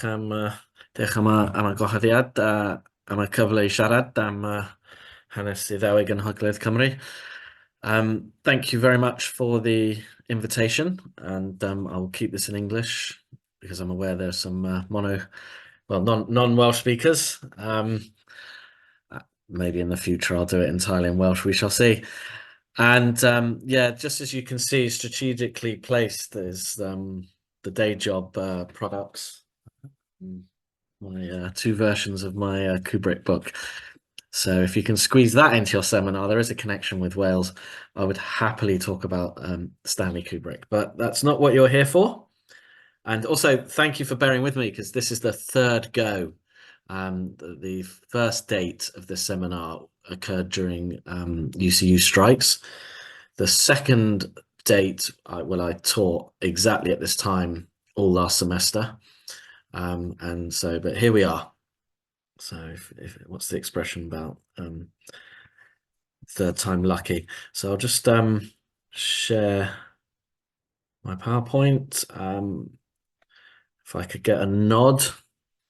diolch diolch am y gwahoddiad am y cyfle i siarad am hanes Iddewig yn Hyglydd Cymru. Thank you very much for the invitation, and I'll keep this in English because I'm aware there's some non-Welsh speakers. Maybe in the future I'll do it entirely in Welsh, we shall see. And yeah, just as you can see, strategically placed is the day job products. My two versions of my Kubrick book. So if you can squeeze that into your seminar, there is a connection with Wales. I would happily talk about Stanley Kubrick, but that's not what you're here for. And also, thank you for bearing with me, because this is the third go. The first date of this seminar occurred during UCU strikes. The second date, I taught exactly at this time all last semester. And so, but here we are. So what's the expression about third time lucky? So I'll just share my PowerPoint. If I could get a nod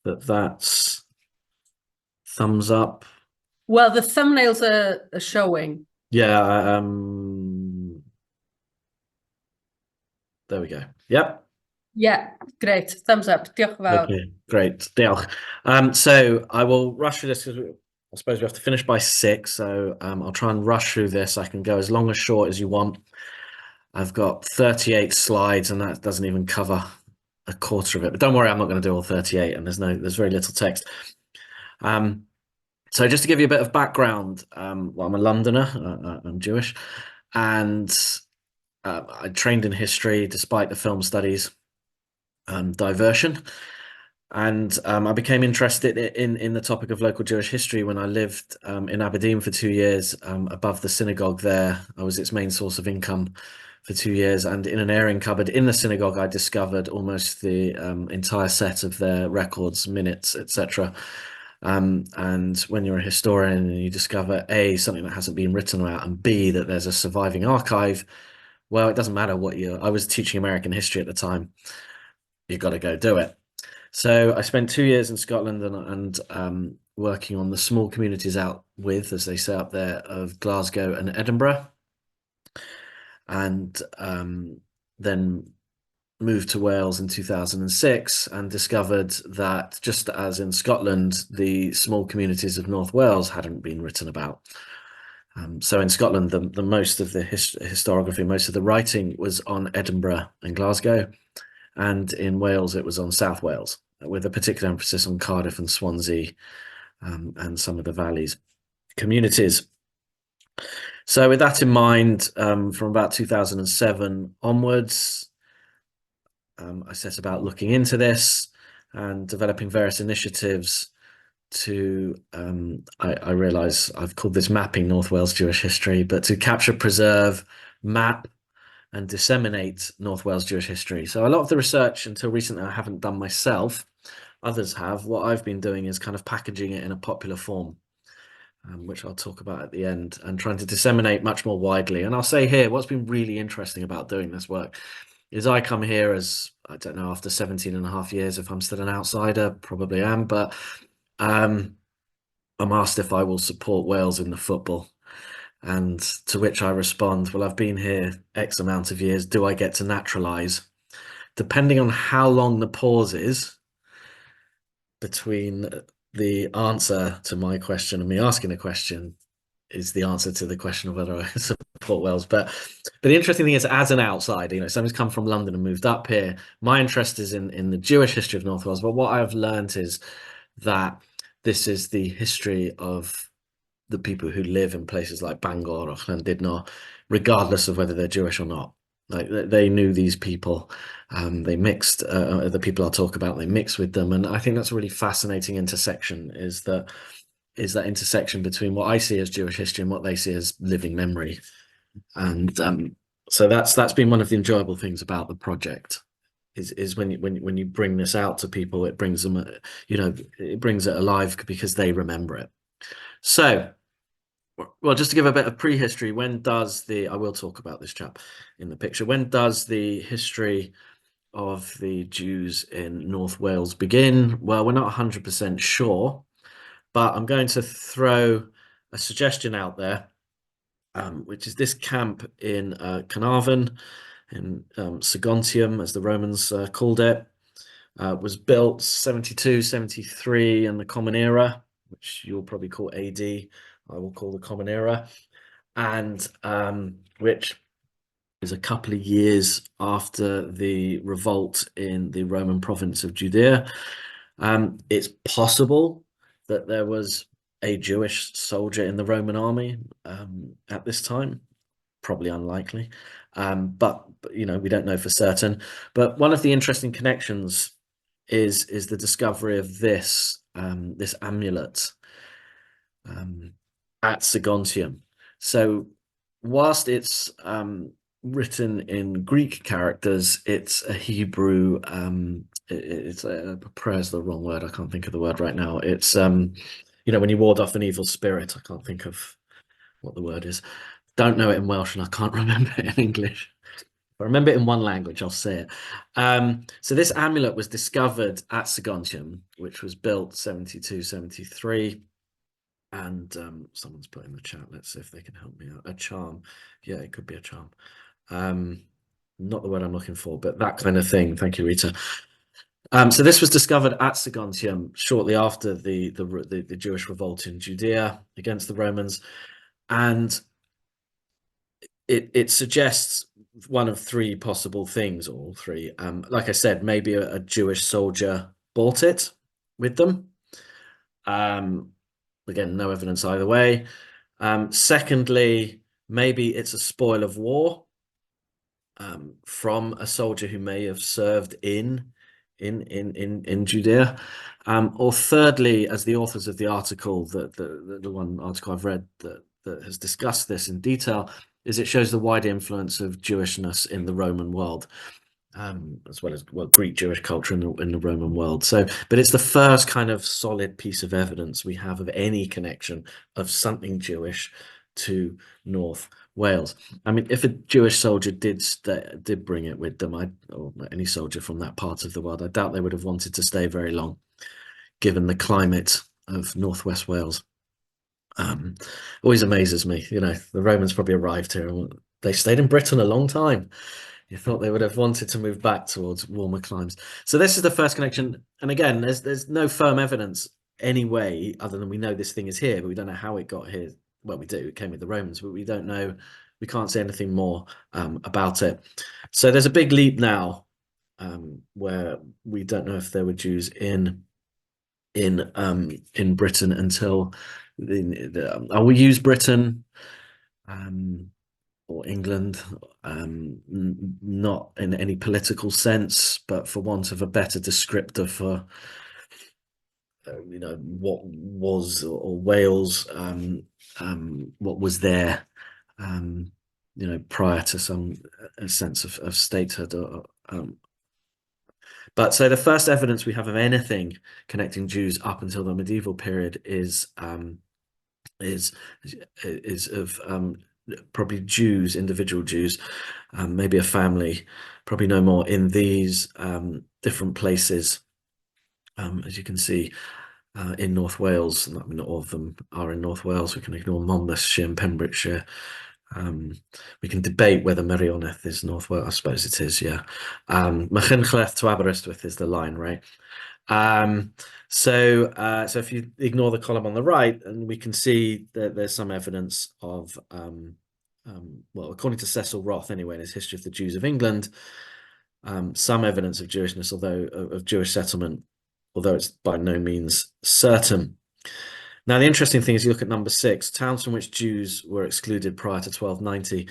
that's thumbs up. Well, the thumbnails are showing. Yeah, there we go. Yep. Yeah, great. Thumbs up. Diolch yn fawr. Okay, great. Diolch. So I will rush through this because I suppose we have to finish by 6. So I'll try and rush through this. I can go as long or short as you want. I've got 38 slides, and that doesn't even cover a quarter of it. But don't worry, I'm not going to do all 38, and there's very little text. So just to give you a bit of background, well, I'm a Londoner. I'm Jewish, and I trained in history despite the film studies diversion. And I became interested in the topic of local Jewish history when I lived in Aberdeen for 2 years, above the synagogue there. I was its main source of income for 2 years, and in an airing cupboard in the synagogue I discovered almost the entire set of their records, minutes, etc. And when you're a historian and you discover A, something that hasn't been written about, and B, that there's a surviving archive, well, it doesn't matter what I was teaching American history at the time. You've got to go do it. So I spent 2 years in Scotland and working on the small communities out with, as they say up there, of Glasgow and Edinburgh. And then moved to Wales in 2006 and discovered that, just as in Scotland, the small communities of North Wales hadn't been written about. So in Scotland, the most of the historiography, most of the writing was on Edinburgh and Glasgow. And in Wales, it was on South Wales, with a particular emphasis on Cardiff and Swansea, and some of the valleys communities. So with that in mind, from about 2007 onwards, I set about looking into this and developing various initiatives to, I realise I've called this Mapping North Wales Jewish History, but to capture, preserve, map, and disseminate North Wales Jewish history. So a lot of the research until recently I haven't done myself, others have. What I've been doing is kind of packaging it in a popular form, which I'll talk about at the end, and trying to disseminate much more widely. And I'll say here, what's been really interesting about doing this work is I come here as, I don't know, after 17 and a half years, if I'm still an outsider, probably am, but I'm asked if I will support Wales in the football. And to which I respond, well, I've been here X amount of years. Do I get to naturalize? Depending on how long the pause is between the answer to my question and me asking a question is the answer to the question of whether I support Wales. But the interesting thing is, as an outsider, someone's come from London and moved up here. My interest is in the Jewish history of North Wales. But what I've learned is that this is the history of the people who live in places like Bangor or Llandudno, regardless of whether they're Jewish or not. Like, they knew these people, they mixed, the people I'll talk about, they mixed with them. And I think that's a really fascinating intersection, is that intersection between what I see as Jewish history and what they see as living memory. And so that's been one of the enjoyable things about the project, is when you bring this out to people, it brings them, it brings it alive because they remember it. So, well, just to give a bit of prehistory, I will talk about this chap in the picture. When does the history of the Jews in North Wales begin? Well, we're not 100% sure, but I'm going to throw a suggestion out there, which is this camp in Carnarvon, in Saguntium, as the Romans called it, was built 72, 73 in the Common Era, which you'll probably call AD. I will call the Common Era, and which is a couple of years after the revolt in the Roman province of Judea. It's possible that there was a Jewish soldier in the Roman army at this time. Probably unlikely, but you know, we don't know for certain. But one of the interesting connections is the discovery of this this amulet at Saguntium. So whilst it's written in Greek characters, it's a Hebrew. It's a prayer is the wrong word. I can't think of the word right now. It's you know, when you ward off an evil spirit. I can't think of what the word is. Don't know it in Welsh, and I can't remember it in English. If I remember it in one language, I'll say it. So this amulet was discovered at Saguntium, which was built 72, 73. And someone's put in the chat. Let's see if they can help me out. A charm. Yeah, it could be a charm. Not the word I'm looking for, but that kind of thing. Thank you, Rita. So this was discovered at Saguntium shortly after the Jewish revolt in Judea against the Romans, and it suggests one of three possible things, or all three. Like I said, maybe a Jewish soldier bought it with them. Again, no evidence either way. Secondly, maybe it's a spoil of war from a soldier who may have served in Judea. Or thirdly, as the authors of the article, the one article I've read that has discussed this in detail, is it shows the wide influence of Jewishness in the Roman world, as well as Greek Jewish culture in the Roman world. So, but it's the first kind of solid piece of evidence we have of any connection of something Jewish to North Wales. I mean, if a Jewish soldier did bring it with them, or any soldier from that part of the world, I doubt they would have wanted to stay very long, given the climate of Northwest Wales. Always amazes me, you know, the Romans probably arrived here and they stayed in Britain a long time. You thought they would have wanted to move back towards warmer climes. So this is the first connection. And again, there's no firm evidence anyway, other than we know this thing is here, but we don't know how it got here. Well, we do. It came with the Romans, but we don't know. We can't say anything more about it. So there's a big leap now where we don't know if there were Jews in Britain until I will use Britain or England, not in any political sense, but for want of a better descriptor for you know, what was, or Wales, what was there, you know, prior to some sense of statehood. But so the first evidence we have of anything connecting Jews up until the medieval period is of probably Jews, individual Jews, maybe a family, probably no more, in these different places, as you can see, in North Wales. I mean, not all of them are in North Wales. We can ignore Monmouthshire and Pembrokeshire. We can debate whether Merioneth is North Wales. I suppose it is, yeah. Machynlleth to Aberystwyth is the line, right? So if you ignore the column on the right, and we can see that there's some evidence of, well, according to Cecil Roth anyway, in his History of the Jews of England, some evidence of Jewishness, although of Jewish settlement, although it's by no means certain. Now, the interesting thing is, you look at number 6, towns from which Jews were excluded prior to 1290.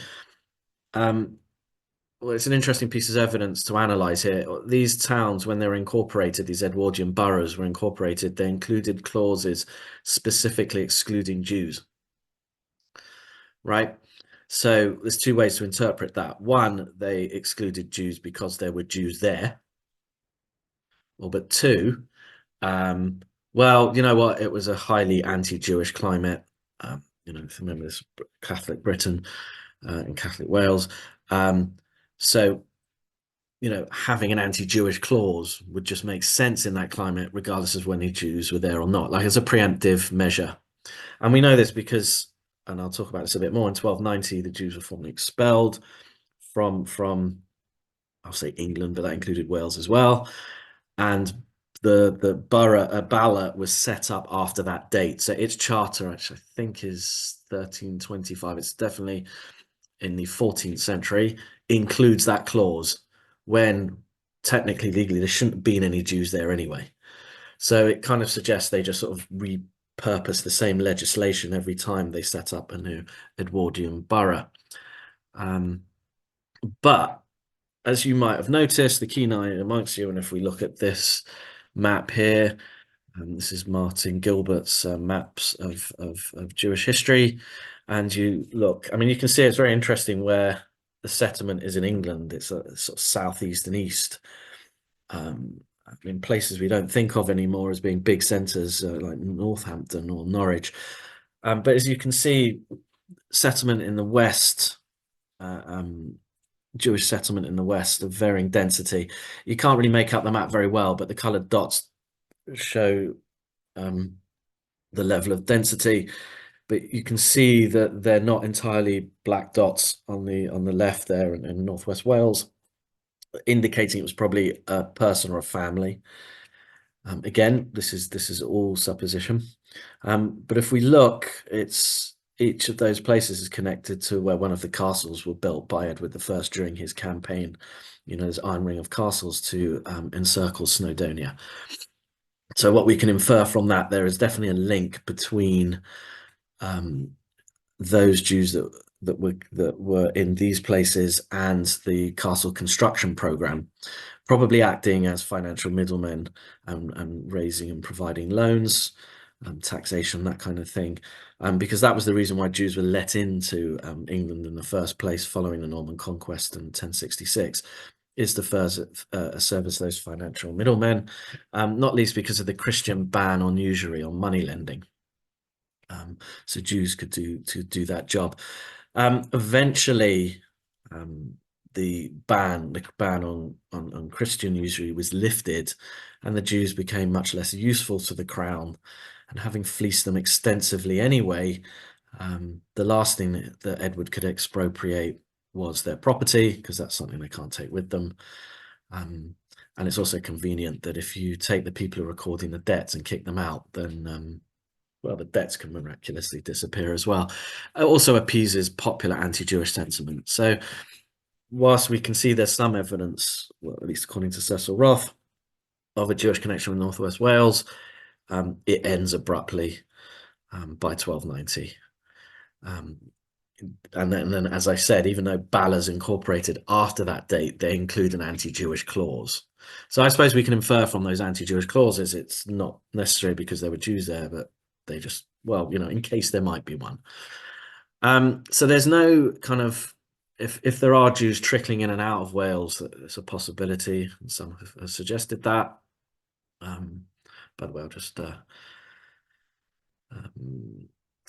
Well, it's an interesting piece of evidence to analyze here. These towns, when they were incorporated, these Edwardian boroughs were incorporated, they included clauses specifically excluding Jews, right? So there's two ways to interpret that. One, they excluded Jews because there were Jews there. Well, but two, well, you know what? It was a highly anti-Jewish climate. You know, if you remember this, Catholic Britain and Catholic Wales. So having an anti-Jewish clause would just make sense in that climate, regardless of when the Jews were there or not, like as a preemptive measure. And we know this because, and I'll talk about this a bit more, in 1290, the Jews were formally expelled from I'll say England, but that included Wales as well. And the borough Bala was set up after that date. So its charter, actually, I think is 1325. It's definitely in the 14th century, includes that clause when technically, legally, there shouldn't have been any Jews there anyway. So it kind of suggests they just sort of repurpose the same legislation every time they set up a new Edwardian borough. But as you might have noticed, the keen eye amongst you, and if we look at this map here, this is Martin Gilbert's maps of Jewish history, and you look, I mean, you can see it's very interesting where the settlement is in England. It's a sort of southeast and east, in places we don't think of anymore as being big centres like Northampton or Norwich. But as you can see, settlement in the west, Jewish settlement in the west of varying density. You can't really make up the map very well, but the coloured dots show the level of density. But you can see that they're not entirely black dots on the left there in northwest Wales, indicating it was probably a person or a family. Again, this is all supposition. But if we look, each of those places is connected to where one of the castles were built by Edward I during his campaign, his Iron Ring of castles to encircle Snowdonia. So what we can infer from that, there is definitely a link between those Jews that were in these places and the castle construction program, probably acting as financial middlemen and raising and providing loans, taxation, that kind of thing, because that was the reason why Jews were let into England in the first place following the Norman conquest in 1066, is to first service those financial middlemen, not least because of the Christian ban on usury, on money lending. So Jews could do that job. Eventually, the ban on Christian usury was lifted, and the Jews became much less useful to the crown. And having fleeced them extensively anyway, the last thing that Edward could expropriate was their property, because that's something they can't take with them. And it's also convenient that if you take the people who are recording the debts and kick them out, then well, the debts can miraculously disappear as well. It also appeases popular anti-Jewish sentiment. So whilst we can see there's some evidence, well, at least according to Cecil Roth, of a Jewish connection with Northwest Wales, it ends abruptly by 1290. And then, as I said, even though Bala's incorporated after that date, they include an anti-Jewish clause. So I suppose we can infer from those anti-Jewish clauses it's not necessary because there were Jews there, but they just, well, in case there might be one. So there's no kind of, if there are Jews trickling in and out of Wales, it's a possibility. Some have suggested that. By the way, I'll just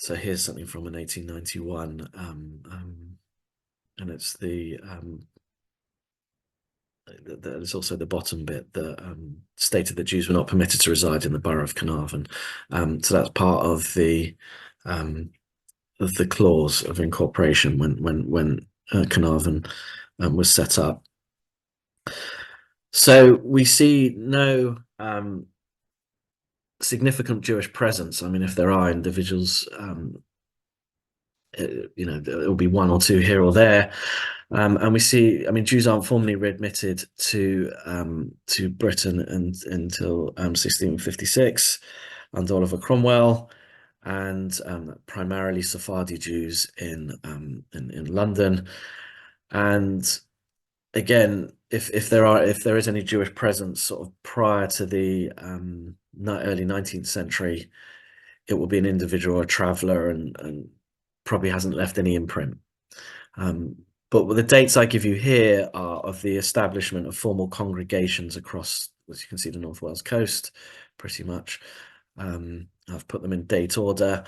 so here's something from an 1891, and it's there's also the bottom bit that stated that Jews were not permitted to reside in the borough of Carnarvon. So that's part of the clause of incorporation when Carnarvon was set up. So we see no significant Jewish presence. I mean, if there are individuals, there'll be one or two here or there. And we see, I mean, Jews aren't formally readmitted to Britain until 1656 under Oliver Cromwell, and primarily Sephardi Jews in London. And again, if there is any Jewish presence sort of prior to the early 19th century, it will be an individual or a traveller and probably hasn't left any imprint. But the dates I give you here are of the establishment of formal congregations across, as you can see, the North Wales coast, pretty much. I've put them in date order.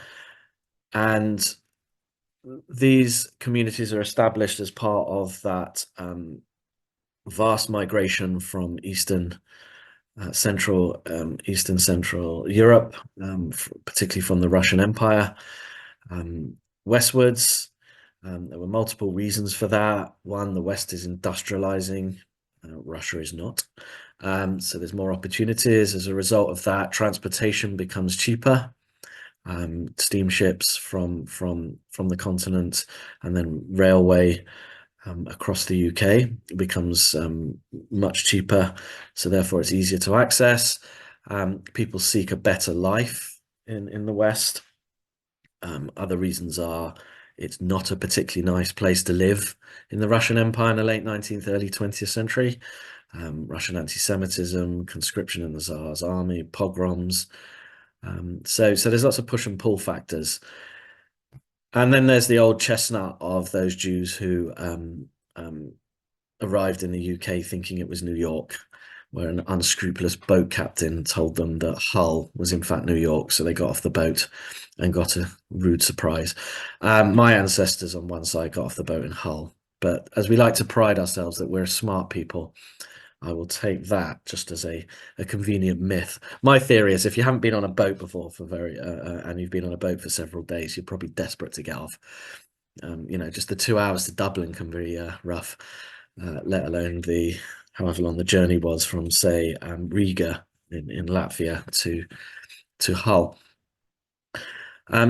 And these communities are established as part of that vast migration from Eastern Central Europe, particularly from the Russian Empire, westwards. There were multiple reasons for that. One, the West is industrializing, Russia is not. So there's more opportunities. As a result of that, transportation becomes cheaper. Steamships from the continent, and then railway across the UK becomes much cheaper, so therefore it's easier to access. People seek a better life in the West. Other reasons are it's not a particularly nice place to live in the Russian Empire in the late 19th, early 20th century. Russian anti-Semitism, conscription in the Tsar's army, pogroms. So there's lots of push and pull factors. And then there's the old chestnut of those Jews who arrived in the UK thinking it was New York, where an unscrupulous boat captain told them that Hull was in fact New York. So they got off the boat and got a rude surprise. My ancestors on one side got off the boat in Hull. But as we like to pride ourselves that we're smart people, I will take that just as a convenient myth. My theory is if you haven't been on a boat before and you've been on a boat for several days, you're probably desperate to get off. Just the 2 hours to Dublin can be rough, let alone the however long the journey was from, say, Riga in Latvia to Hull.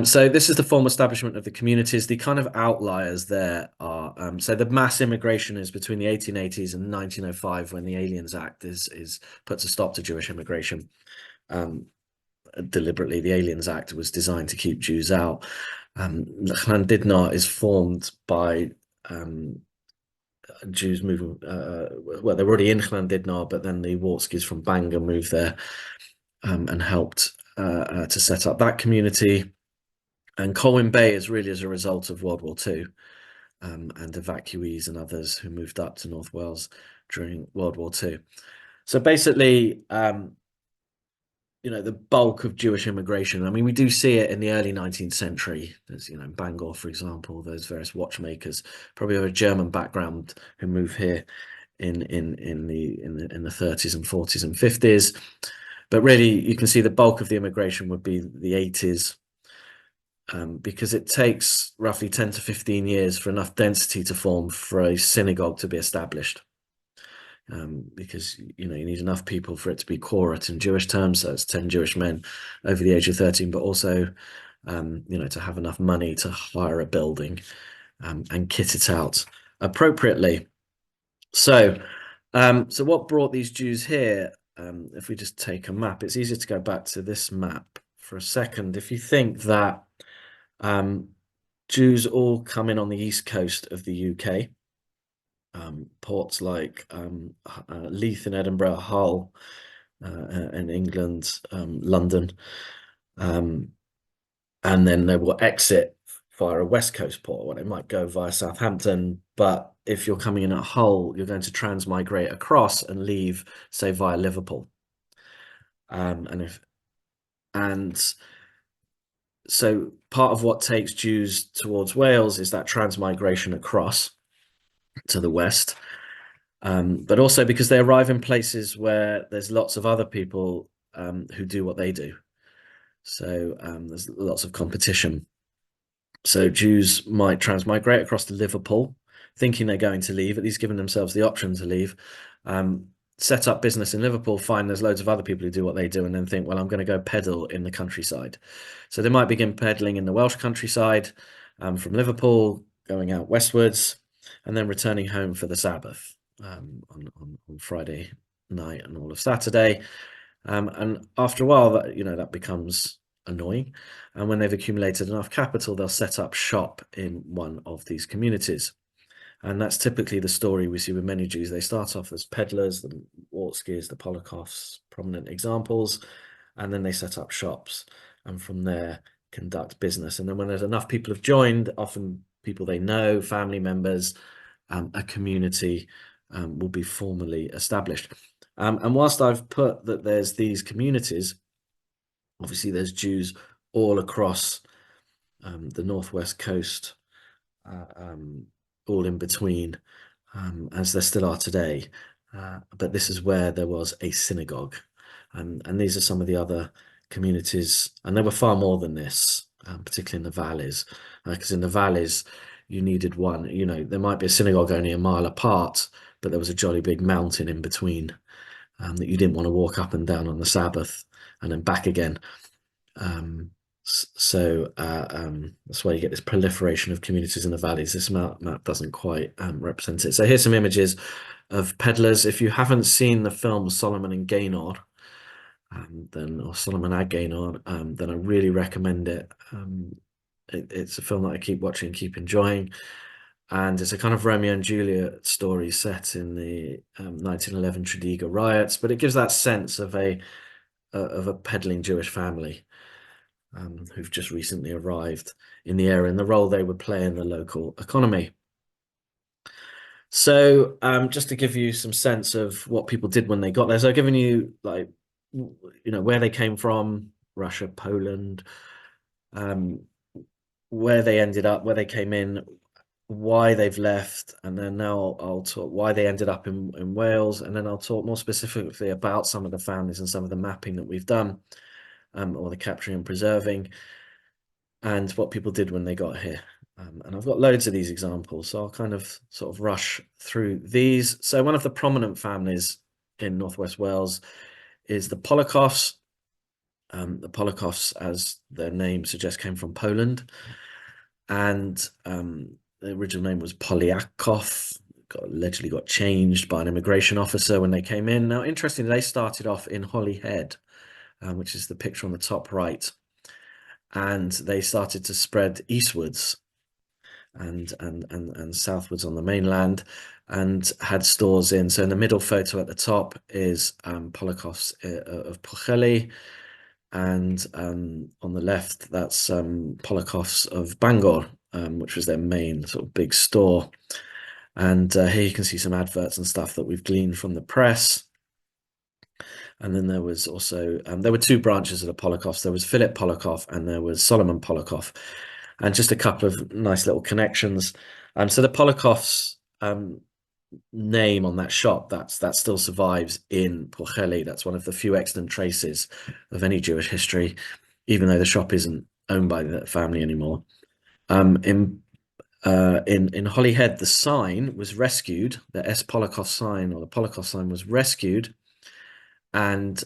So this is the formal establishment of the communities. The kind of outliers there are, so the mass immigration is between the 1880s and 1905, when the Aliens Act puts a stop to Jewish immigration. Deliberately, the Aliens Act was designed to keep Jews out. Llandudno is formed by Jews moving, well, they were already in Llandudno, but then the Wartskis from Bangor moved there and helped to set up that community. And Colwyn Bay is really as a result of World War II and evacuees and others who moved up to North Wales during World War II. So basically, the bulk of Jewish immigration, I mean, we do see it in the early 19th century. There's, in Bangor, for example, those various watchmakers, probably of a German background, who move here in the 30s and 40s and 50s. But really, you can see the bulk of the immigration would be the 80s. Because it takes roughly 10 to 15 years for enough density to form for a synagogue to be established. Because you need enough people for it to be quorat in Jewish terms, so it's 10 Jewish men over the age of 13, but also to have enough money to hire a building and kit it out appropriately. So what brought these Jews here? If we just take a map, it's easier to go back to this map for a second. If you think that Jews all come in on the east coast of the UK, ports like Leith in Edinburgh, Hull in England, London, and then they will exit via a west coast port, or they might go via Southampton. But if you're coming in at Hull, you're going to transmigrate across and leave, say, via Liverpool. So part of what takes Jews towards Wales is that transmigration across to the west, but also because they arrive in places where there's lots of other people who do what they do. So there's lots of competition. So Jews might transmigrate across to Liverpool, thinking they're going to leave, at least giving themselves the option to leave, set up business in Liverpool, find there's loads of other people who do what they do, and then think, well, I'm going to go peddle in the countryside. So they might begin peddling in the Welsh countryside from Liverpool, going out westwards, and then returning home for the Sabbath on Friday night and all of Saturday. And after a while, that becomes annoying. And when they've accumulated enough capital, they'll set up shop in one of these communities. And that's typically the story we see with many Jews. They start off as peddlers, the Wartskis, the Polakoffs, prominent examples, and then they set up shops, and from there conduct business. And then when there's enough people have joined, often people they know, family members, a community will be formally established. And whilst I've put that there's these communities, obviously there's Jews all across the northwest coast, all in between as there still are today. But this is where there was a synagogue. And these are some of the other communities, and there were far more than this, particularly in the valleys, because in the valleys you needed one. There might be a synagogue only a mile apart, but there was a jolly big mountain in between that you didn't want to walk up and down on the Sabbath and then back again. So that's why you get this proliferation of communities in the valleys. This map doesn't quite represent it. So here's some images of peddlers. If you haven't seen the film Solomon and Gaynor, or Solomon and Gaynor, then I really recommend it. It's a film that I keep watching and keep enjoying. And it's a kind of Romeo and Juliet story set in the 1911 Tredegar riots, but it gives that sense of a peddling Jewish family who've just recently arrived in the area and the role they would play in the local economy. So just to give you some sense of what people did when they got there. So I've given you where they came from, Russia, Poland, where they ended up, where they came in, why they've left, and then now I'll talk why they ended up in Wales, and then I'll talk more specifically about some of the families and some of the mapping that we've done, or the capturing and preserving, and what people did when they got here. And I've got loads of these examples, so I'll kind of sort of rush through these. So one of the prominent families in Northwest Wales is the Polakofs. The Polakofs, as their name suggests, came from Poland, and the original name was Polyakov. Allegedly got changed by an immigration officer when they came in. Now, interestingly, they started off in Holyhead, which is the picture on the top right, and they started to spread eastwards and southwards on the mainland, and had stores in. So in the middle photo at the top is Polakov's of Pwllheli, and on the left that's Polakov's of Bangor, which was their main sort of big store. And here you can see some adverts and stuff that we've gleaned from the press. And then there was also, there were two branches of the Polakovs. There was Philip Polakov and there was Solomon Polakov, and just a couple of nice little connections. So the Polakovs name on that shop, that still survives in Pwllheli. That's one of the few extant traces of any Jewish history, even though the shop isn't owned by the family anymore. In Holyhead, the sign was rescued. The S. Polakov sign, or the Polakov sign, was rescued and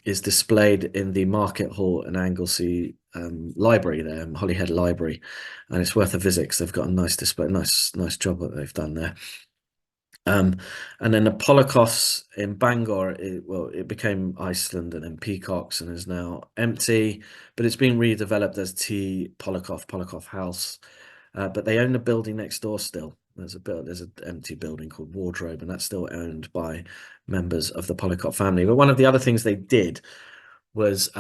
is displayed in the Market Hall and Anglesey library there, Holyhead Library, and it's worth a visit because they've got a nice display, nice job that they've done there. And then the Polakovs in Bangor, it became Iceland and then Peacocks and is now empty, but it's been redeveloped as T. Polakov House. But they own the building next door still. There's an empty building called Wardrobe, and that's still owned by members of the Polakov family. But one of the other things they did was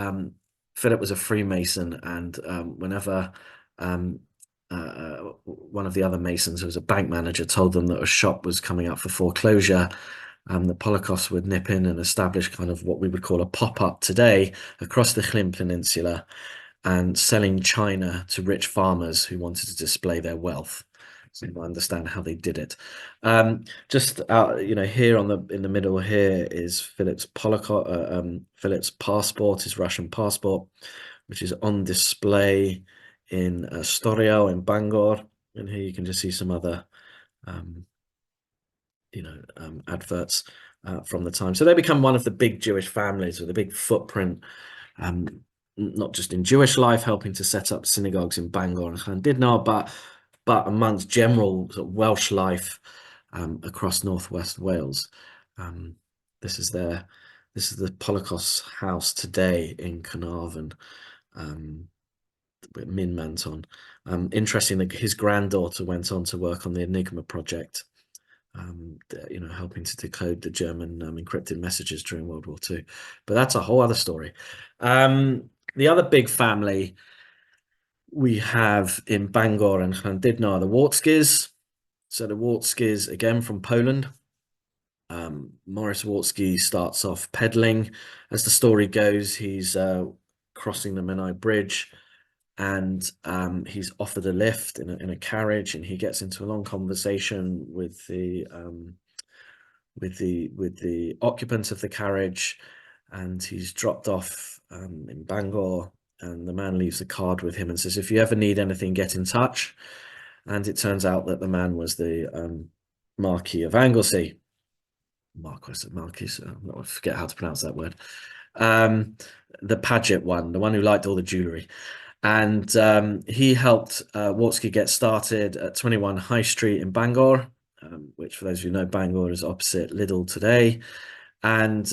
Philip was a Freemason, and whenever one of the other Masons, who was a bank manager, told them that a shop was coming up for foreclosure, the Polakovs would nip in and establish kind of what we would call a pop-up today across the Llyn Peninsula, and selling china to rich farmers who wanted to display their wealth. So you understand how they did it. Just here in the middle here is Philip's Philip's passport, his Russian passport, which is on display in Storio in Bangor. And here you can just see some other adverts from the time. So they become one of the big Jewish families with a big footprint, not just in Jewish life, helping to set up synagogues in Bangor and Llandudno, but amongst general sort of Welsh life across Northwest Wales. This is the Polakos house today in Carnarvon, with Min Manton. Interesting that his granddaughter went on to work on the Enigma project, helping to decode the German encrypted messages during World War II. But that's a whole other story. The other big family we have in Bangor and Llandudno are the Wartskis. So the Wartskis, again from Poland. Morris Wartsky starts off peddling. As the story goes, he's crossing the Menai Bridge and he's offered a lift in a carriage, and he gets into a long conversation with the occupant of the carriage, and he's dropped off in Bangor, and the man leaves a card with him and says, if you ever need anything, get in touch. And it turns out that the man was the Marquis of Anglesey. Marquis, I forget how to pronounce that word. The Paget one, the one who liked all the jewellery. And he helped Wartsky get started at 21 High Street in Bangor, which, for those of you who know, Bangor is opposite Lidl today. And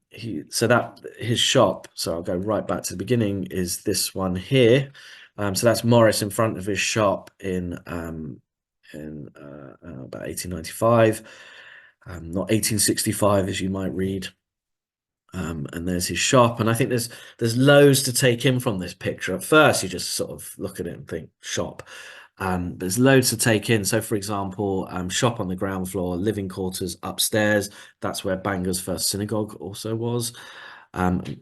his shop, so I'll go right back to the beginning, is this one here. So that's Morris in front of his shop in about 1895, not 1865 as you might read. And there's his shop, and I think there's loads to take in from this picture. At first, you just sort of look at it and think shop. There's loads to take in. So, for example, shop on the ground floor, living quarters upstairs. That's where Bangor's first synagogue also was. And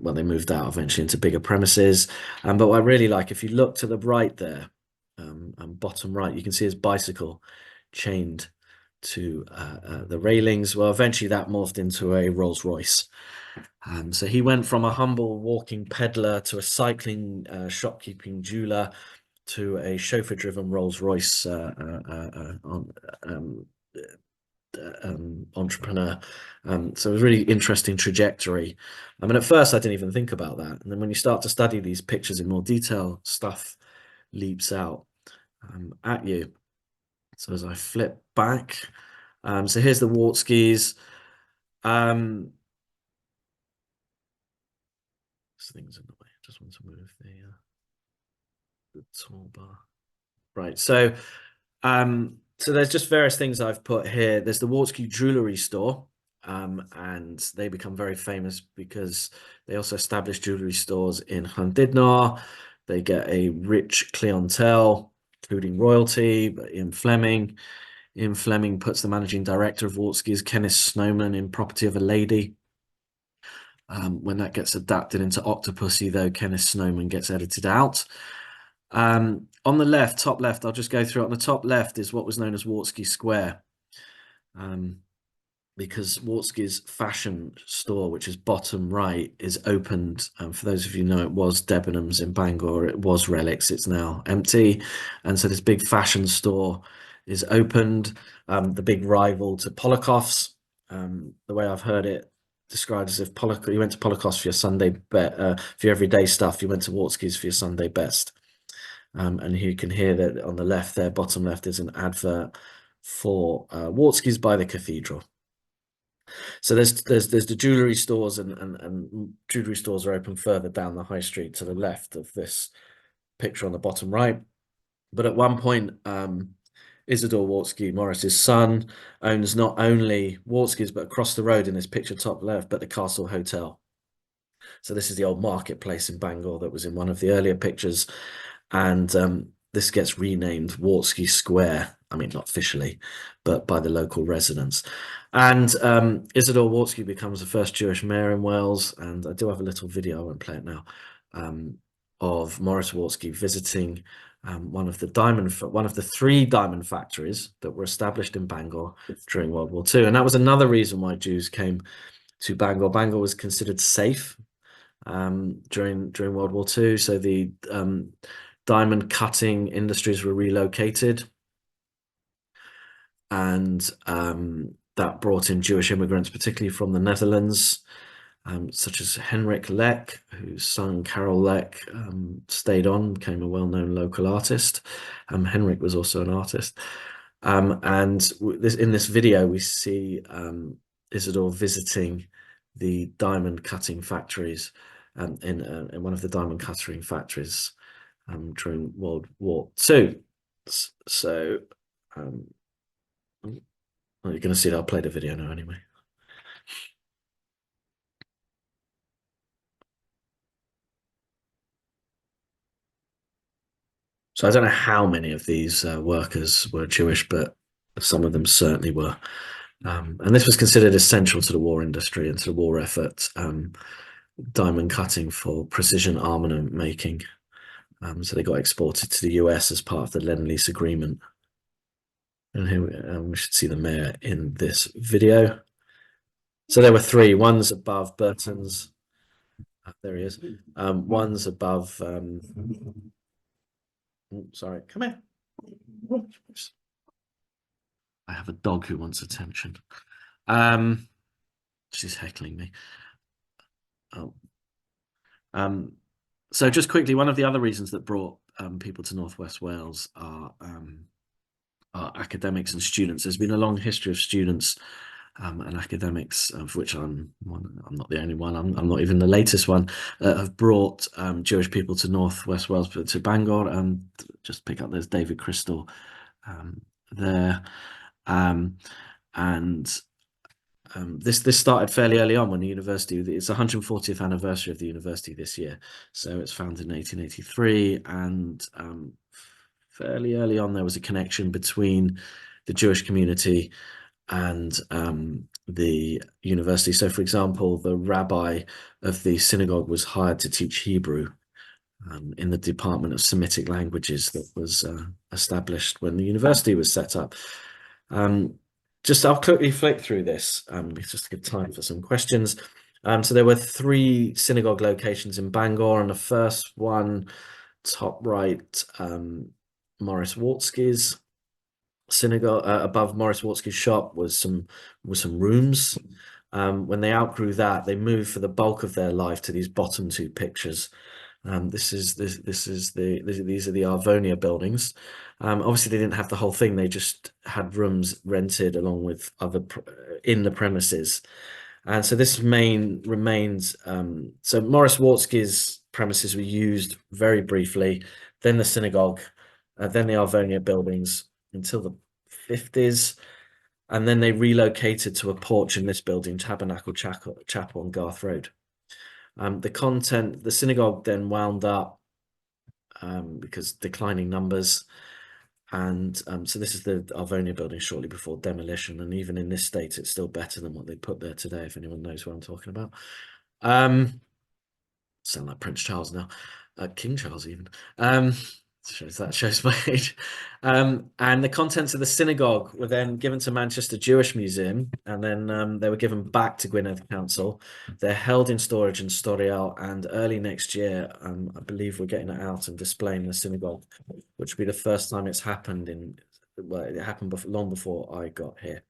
well, they moved out eventually into bigger premises. But what I really like, if you look to the right there, and bottom right, you can see his bicycle chained to the railings. Well, eventually that morphed into a Rolls Royce. So he went from a humble walking peddler to a cycling shopkeeping jeweler to a chauffeur-driven Rolls Royce entrepreneur. So it was a really interesting trajectory. I mean, at first I didn't even think about that, and then when you start to study these pictures in more detail, stuff leaps out at you. So as I flip back, so here's the Wartskys. This thing's in the way. I just want to move the toolbar. Right. So there's just various things I've put here. There's the Wartsky Jewellery Store, and they become very famous because they also establish jewellery stores in Llandudno. They get a rich clientele, including royalty, but Ian Fleming. Ian Fleming puts the managing director of Wartsky's, Kenneth Snowman, in Property of a Lady. When that gets adapted into Octopussy, though, Kenneth Snowman gets edited out. On the left, top left, I'll just go through it. On the top left is what was known as Wartsky Square. Because Wartsky's fashion store, which is bottom right, is opened. For those of you who know, it was Debenhams in Bangor. It was Relics. It's now empty. And so this big fashion store is opened. The big rival to Polakoff's. The way I've heard it described as if you went to Polakoff's for your Sunday for your everyday stuff. You went to Wartsky's for your Sunday best. And you can hear that on the left there, bottom left, is an advert for Wartsky's by the cathedral. So there's the jewellery stores, and jewellery stores are open further down the high street to the left of this picture on the bottom right. But at one point, Isidore Wartsky, Morris's son, owns not only Wartsky's, but across the road in this picture top left, but the Castle Hotel. So this is the old marketplace in Bangor that was in one of the earlier pictures. And this gets renamed Wartsky Square. I mean, not officially, but by the local residents. And Isidore Wartsky becomes the first Jewish mayor in Wales. And I do have a little video, I won't play it now, of Morris Wartsky visiting one of the 3 diamond factories that were established in Bangor during World War II. And that was another reason why Jews came to Bangor. Bangor was considered safe during World War II. So the diamond cutting industries were relocated, and that brought in Jewish immigrants, particularly from the Netherlands, such as Henrik Lek, whose son Carol Lek stayed on, became a well-known local artist. Henrik was also an artist. And in this video, we see Isidore visiting the diamond cutting factories in one of the diamond cutting factories during World War II. So well, you're going to see that I'll play the video now anyway. So I don't know how many of these workers were Jewish, but some of them certainly were. And this was considered essential to the war industry and to the war effort, diamond cutting for precision armament making. So they got exported to the US as part of the Lend-Lease agreement. And here we should see the mayor in this video. So there were three. One's above Burton's. There he is. One's above. Sorry, come here. I have a dog who wants attention. She's heckling me. Oh. So just quickly, one of the other reasons that brought people to Northwest Wales are academics and students. There's been a long history of students and academics, of which I'm not the only one. I'm not even the latest one. Have brought Jewish people to Northwest Wales, to Bangor. Just pick up. There's David Crystal there, and this started fairly early on when the university. It's the 140th anniversary of the university this year, so it's founded in 1883, and fairly early on there was a connection between the Jewish community and the university. So, for example, the rabbi of the synagogue was hired to teach Hebrew in the Department of Semitic Languages that was established when the university was set up. I'll quickly flick through this, just to give time for some questions. So there were 3 synagogue locations in Bangor, and the first one, top right, Morris Wartsky's synagogue. Above Morris Wartsky's shop was some rooms. When they outgrew that, they moved for the bulk of their life to these bottom 2 pictures. These are the Arvonia buildings. Obviously, they didn't have the whole thing. They just had rooms rented along with other in the premises. And so this remains. So Morris Wartsky's premises were used very briefly, then the synagogue, then the Arvonia buildings until the 50s. And then they relocated to a porch in this building, Tabernacle Chapel on Garth Road. The synagogue then wound up because declining numbers. And so this is the Arvonia building shortly before demolition. And even in this state, it's still better than what they put there today, if anyone knows what I'm talking about. Sound like Prince Charles now. King Charles even. Shows my age. And the contents of the synagogue were then given to Manchester Jewish Museum, and then they were given back to Gwynedd Council. They're held in storage in Storiel, and early next year, I believe we're getting it out and displaying the synagogue, which will be the first time it's happened it happened long before I got here.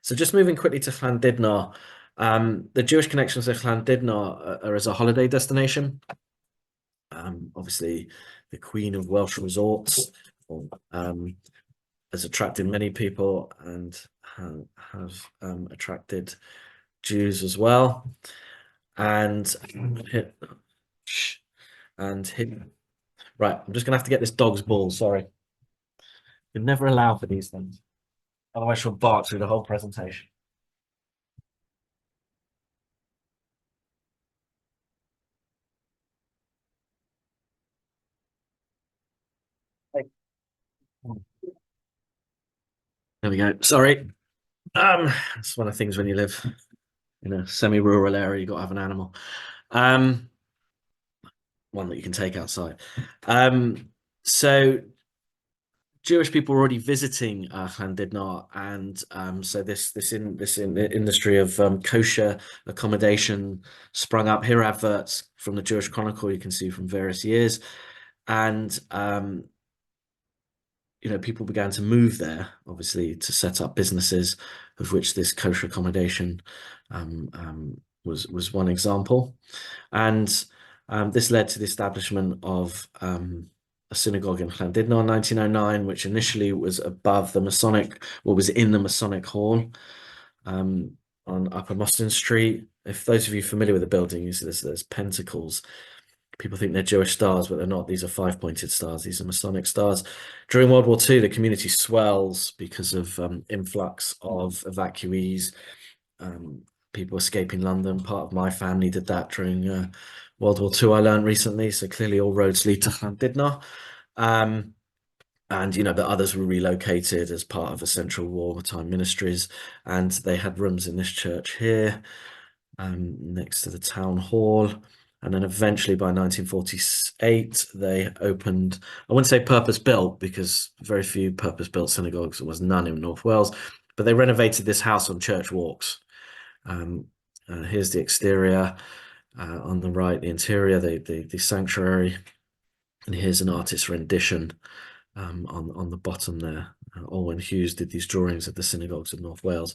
So just moving quickly to Llandudno, the Jewish connections of Llandudno are as a holiday destination. Obviously, the Queen of Welsh resorts has attracted many people and has attracted Jews as well. And right, I'm just gonna have to get this dog's ball. Sorry, you never allow for these things, otherwise she'll bark through the whole presentation. There we go. Sorry. It's one of the things when you live in a semi-rural area, you've got to have an animal. One that you can take outside. So Jewish people were already visiting Llandudno, and so this industry of kosher accommodation sprung up. Here are adverts from the Jewish Chronicle you can see from various years, and people began to move there, obviously, to set up businesses, of which this kosher accommodation was one example. And this led to the establishment of a synagogue in Llandudno in 1909, which initially was above the Masonic, was in the Masonic Hall on Upper Mostyn Street. If those of you familiar with the building, you see there's pentacles. People think they're Jewish stars, but they're not. These are 5-pointed stars. These are Masonic stars. During World War II, the community swells because of influx of evacuees, people escaping London. Part of my family did that during World War II, I learned recently. So clearly all roads lead to Llandudno. And, but others were relocated as part of essential wartime ministries. And they had rooms in this church here, next to the town hall. And then eventually by 1948, they opened, I wouldn't say purpose-built because very few purpose-built synagogues, there was none in North Wales, but they renovated this house on Church Walks. Here's the exterior, on the right, the interior, the sanctuary, and here's an artist's rendition on the bottom there. Olwen Hughes did these drawings of the synagogues of North Wales.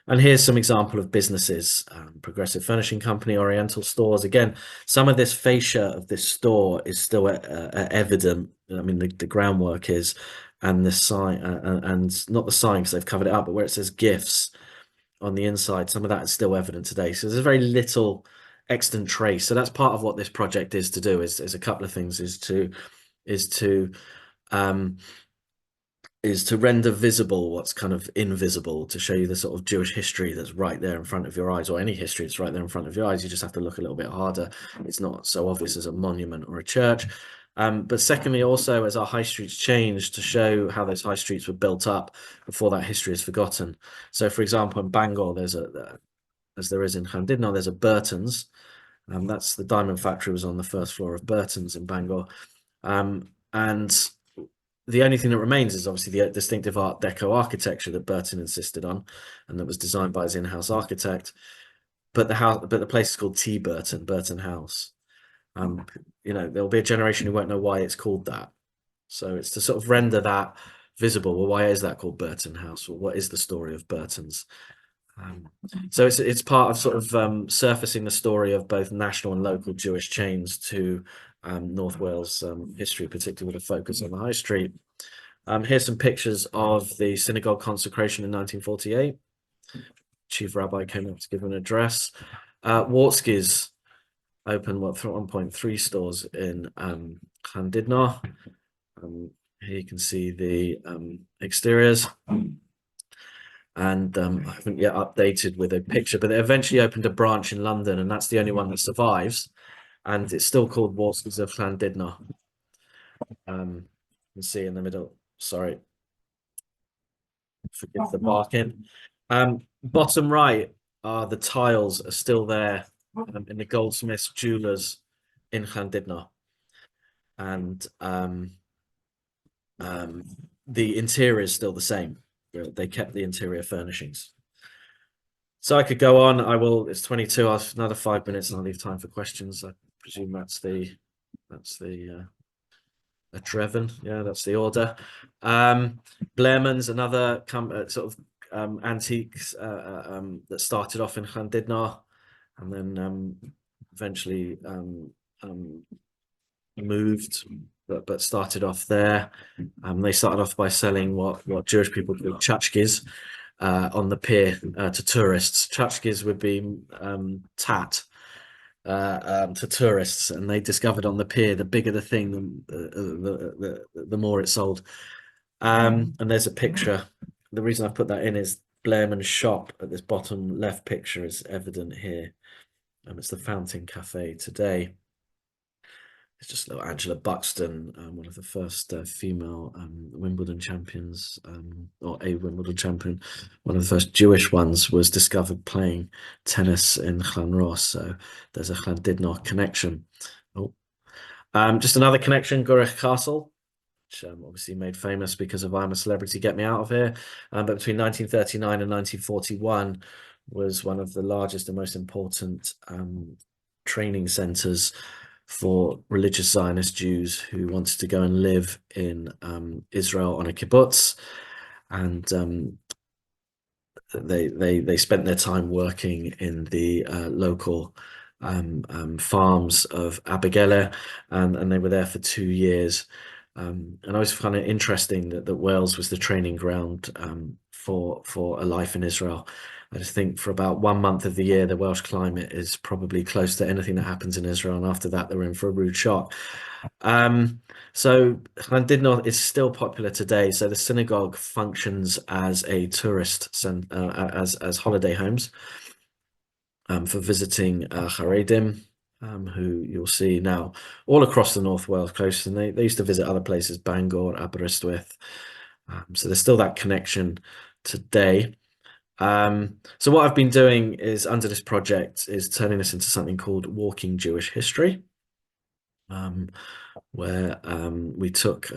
And here's some example of businesses: Progressive Furnishing Company, Oriental Stores. Again, some of this fascia of this store is still evident. I mean, the groundwork is, and the sign, and not the sign because they've covered it up, but where it says gifts on the inside, some of that is still evident today. So there's very little extant trace. So that's part of what this project is to do. Is a couple of things. Is to render visible what's kind of invisible, to show you the sort of Jewish history that's right there in front of your eyes, or any history that's right there in front of your eyes. You just have to look a little bit harder. It's not so obvious as a monument or a church. But secondly, also as our high streets changed, to show how those high streets were built up before that history is forgotten. So, for example, in Bangor, there's as there is in Llandudno, there's a Burton's. That's the diamond factory was on the first floor of Burton's in Bangor. And the only thing that remains is obviously the distinctive Art Deco architecture that Burton insisted on, and that was designed by his in-house architect. But the place is called T. Burton House. There'll be a generation who won't know why it's called that. So it's to sort of render that visible. Well, why is that called Burton House? Well, what is the story of Burton's? So it's part of sort of surfacing the story of both national and local Jewish chains to North Wales history, particularly with a focus on the High Street. Here's some pictures of the synagogue consecration in 1948. Chief Rabbi came up to give an address. Wartski's opened at one point 3 stores in Llandudno. Here you can see the exteriors. And I haven't yet updated with a picture, but they eventually opened a branch in London, and that's the only one that survives. And it's still called Wartski's of Llandudno. You can see in the middle, sorry, forgive the barking. Bottom right are the tiles are still there in the goldsmiths, jewelers in Llandudno. And the interior is still the same. They kept the interior furnishings. So I could go on. I will. It's 22. I'll have another 5 minutes, and I'll leave time for questions. I presume that's the a Treven. Yeah, that's the order. Blairman's another sort of antiques that started off in Llandudno, and then eventually moved, but started off there. They started off by selling what Jewish people call tchotchkes on the pier to tourists. Tchotchkes would be tat to tourists, and they discovered on the pier the bigger the thing, the more it sold. And there's a picture. The reason I've put that in is Blairman's shop at this bottom left picture is evident here. It's the Fountain Cafe today. It's just little Angela Buxton, one of the first female Wimbledon champions, or a Wimbledon champion. One of the first Jewish ones was discovered playing tennis in Llanros. So there's a Llandudno connection. Oh, just another connection, Gurrich Castle, which obviously made famous because of I'm a Celebrity, Get Me Out of Here. But between 1939 and 1941 was one of the largest and most important training centres for religious Zionist Jews who wanted to go and live in Israel on a kibbutz, and they spent their time working in the local farms of Abergele, and they were there for 2 years. And I always found it interesting that Wales was the training ground for a life in Israel. I just think for about 1 month of the year, the Welsh climate is probably close to anything that happens in Israel, and after that, they're in for a rude shock. So Llandudno is still popular today. So the synagogue functions as a tourist as holiday homes for visiting Haredim, who you'll see now all across the North Wales coast, and they used to visit other places, Bangor, Aberystwyth. So there's still that connection today. So what I've been doing is under this project is turning this into something called Walking Jewish History, where we took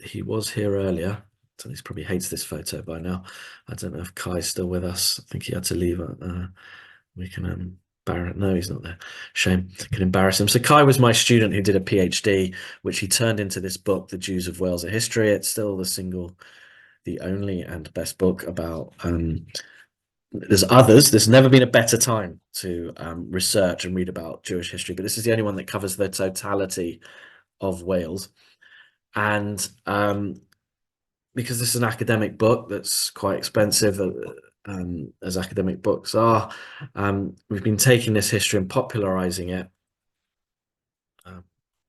he was here earlier. So he probably hates this photo by now. I don't know if Kai's still with us. I think he had to leave. We can no, he's not there. Shame. Can embarrass him. So Kai was my student who did a PhD, which he turned into this book, The Jews of Wales: A History. It's still the only and best book about there's others. There's never been a better time to research and read about Jewish history, but this is the only one that covers the totality of Wales. And because this is an academic book that's quite expensive, as academic books are, we've been taking this history and popularizing it,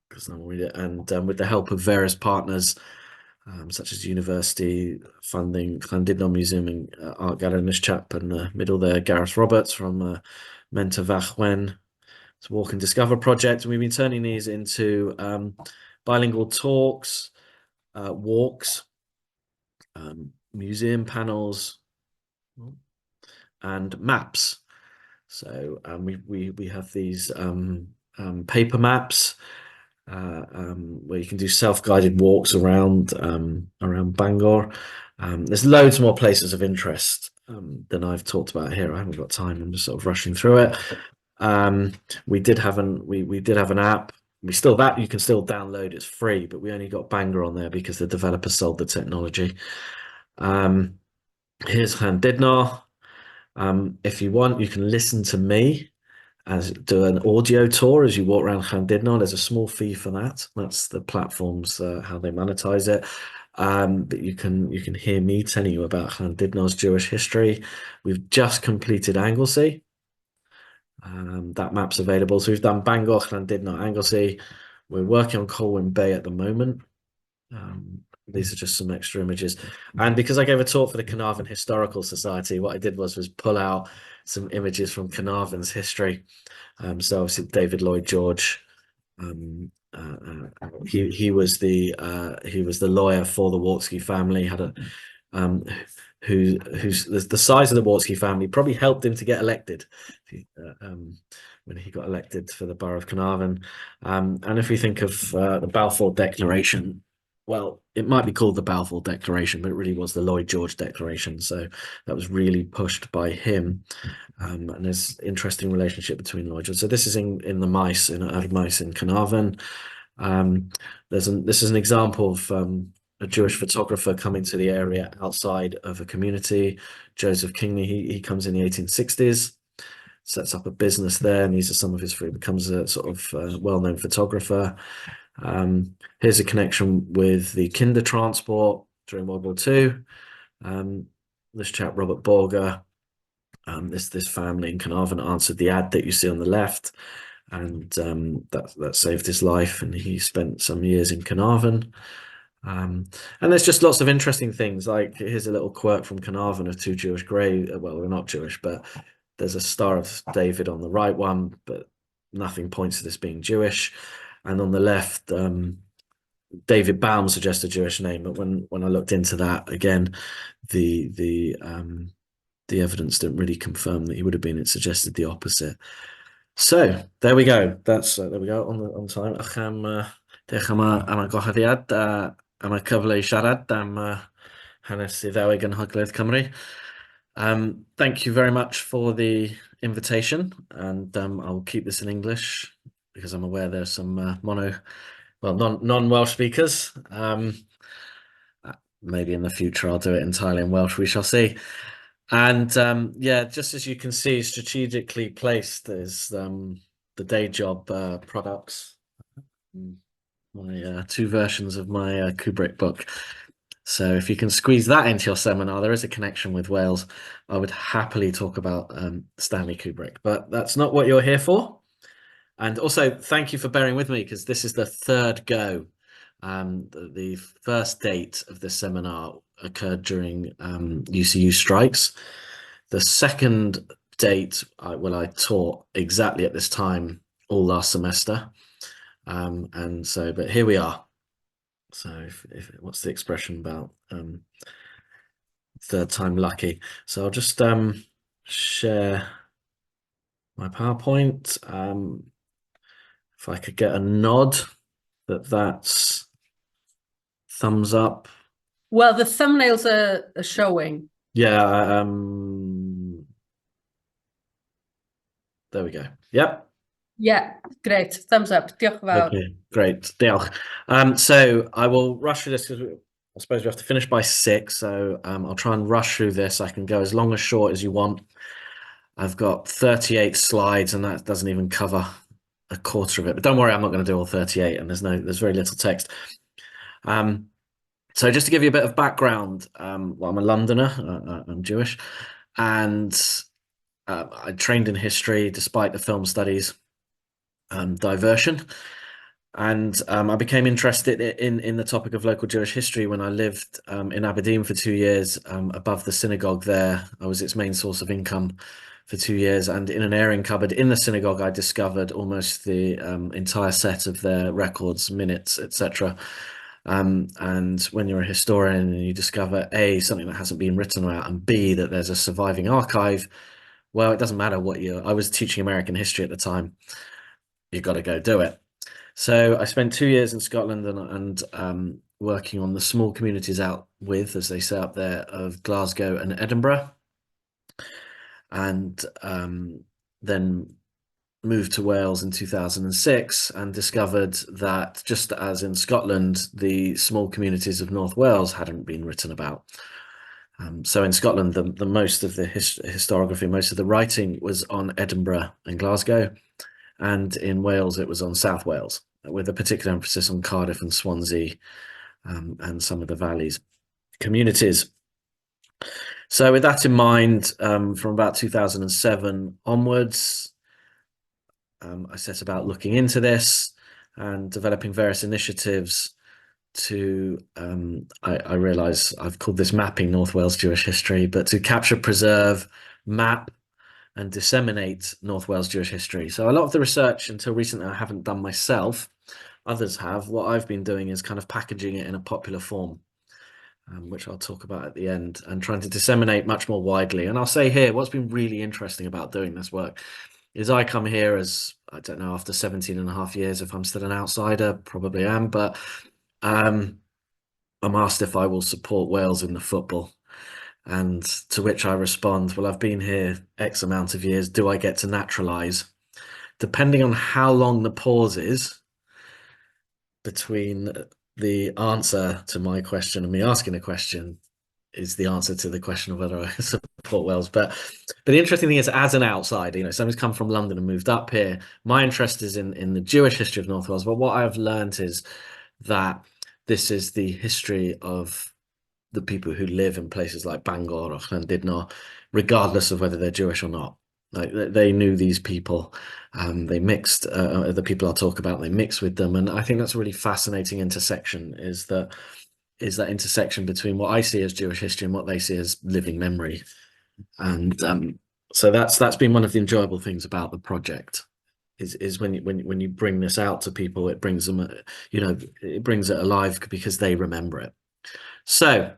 because no one will read it, and with the help of various partners, such as university funding, Llandudno Museum and Art Gallery in this chap in the middle there, Gareth Roberts from Menta Fachwen. It's a Walk and Discover project, and we've been turning these into bilingual talks, walks, museum panels, and maps. So we have these paper maps where you can do self-guided walks around Bangor. There's loads more places of interest than I've talked about here. I haven't got time. I'm just sort of rushing through it. We did have an app. You can still download. It's free, but we only got Bangor on there because the developer sold the technology. Here's Llandudno. If you want, you can listen to me do an audio tour as you walk around Llandudno. There's a small fee for that. That's the platforms how they monetize it. But you can hear me telling you about Llandudno's Jewish history. We've just completed Anglesey. That map's available. So we've done Bangor, Llandudno, Anglesey. We're working on Colwyn Bay at the moment. These are just some extra images. And because I gave a talk for the Carnarvon Historical Society, what I did was pull out some images from Carnarvon's history. So obviously David Lloyd George, he was the lawyer for the Wartsky family. Had a who's the size of the Wartsky family probably helped him to get elected when he got elected for the borough of Carnarvon. And if we think of the Balfour Declaration, well, it might be called the Balfour Declaration, but it really was the Lloyd George Declaration. So that was really pushed by him. And there's interesting relationship between Lloyd George. So this is in the Mice, in Early Mice in Carnarvon. This is an example of a Jewish photographer coming to the area outside of a community. Joseph Kingley, he comes in the 1860s, sets up a business there, and these are some of his becomes a sort of well-known photographer. Here's a connection with the Kinder transport during World War II. This chap, Robert Borger, this family in Carnarvon answered the ad that you see on the left, and that saved his life, and he spent some years in Carnarvon. And there's just lots of interesting things. Like here's a little quirk from Carnarvon of two Jewish graves. Well, they're not Jewish, but there's a Star of David on the right one, but nothing points to this being Jewish. And on the left, David Baum suggests a Jewish name, but when I looked into that again, the evidence didn't really confirm that he would have been. It suggested the opposite. So there we go. There we go on time. Diolch am y gwahoddiad am y cyfle I siarad am hanes Iddewig yn Hyglydd Cymru. Thank you very much for the invitation, and I'll keep this in English because I'm aware there's some non-Welsh speakers. Maybe in the future I'll do it entirely in Welsh. We shall see. And yeah, just as you can see, strategically placed is the day job products. My two versions of my Kubrick book. So if you can squeeze that into your seminar, there is a connection with Wales. I would happily talk about Stanley Kubrick, but that's not what you're here for. And also, thank you for bearing with me, because this is the third go. The first date of the seminar occurred during UCU strikes. The second date, I taught exactly at this time all last semester. And so, but here we are. So what's the expression about third time lucky. So I'll just share my PowerPoint. If I could get a nod that's thumbs up. Well, the thumbnails are showing. Yeah, there we go. Yep. Yeah, great. Thumbs up. Diolch yn fawr. Okay, great. Diolch. So I will rush through this because I suppose we have to finish by 6. So I'll try and rush through this. I can go as long or short as you want. I've got 38 slides and that doesn't even cover a quarter of it. But don't worry, I'm not going to do all 38 and there's very little text. So just to give you a bit of background, well, I'm a Londoner, I'm Jewish, and I trained in history despite the film studies diversion. And I became interested in the topic of local Jewish history when I lived in Aberdeen for 2 years above the synagogue there. I was its main source of income for 2 years. And in an airing cupboard in the synagogue, I discovered almost the entire set of their records, minutes, etc. And when you're a historian and you discover A, something that hasn't been written about, and B, that there's a surviving archive, well, it doesn't matter what I was teaching American history at the time. You've got to go do it. So I spent 2 years in Scotland and working on the small communities out with, as they say up there, of Glasgow and Edinburgh. And then moved to Wales in 2006 and discovered that just as in Scotland, the small communities of North Wales hadn't been written about. So in Scotland, the most of the historiography, most of the writing was on Edinburgh and Glasgow. And in Wales, it was on South Wales, with a particular emphasis on Cardiff and Swansea and some of the valleys communities. So with that in mind, from about 2007 onwards, I set about looking into this and developing various initiatives to, I realize I've called this mapping North Wales Jewish history, but to capture, preserve, map, and disseminate North Wales Jewish history. So a lot of the research until recently I haven't done myself, others have. What I've been doing is kind of packaging it in a popular form, which I'll talk about at the end, and trying to disseminate much more widely. And I'll say here, what's been really interesting about doing this work is I come here as, I don't know, after 17 and a half years, if I'm still an outsider, probably am, but I'm asked if I will support Wales in the football. And to which I respond, well, I've been here X amount of years. Do I get to naturalize? Depending on how long the pause is between the answer to my question and me asking a question is the answer to the question of whether I support Wales. But the interesting thing is, as an outsider, someone's come from London and moved up here. My interest is in the Jewish history of North Wales. But what I've learned is that this is the history of the people who live in places like Bangor or Llandudno, regardless of whether they're Jewish or not. Like they knew these people, they mixed. The people I'll talk about, they mix with them, and I think that's a really fascinating intersection. Is that intersection between what I see as Jewish history and what they see as living memory, and so that's been one of the enjoyable things about the project. Is when you bring this out to people, it brings them, it brings it alive because they remember it. So,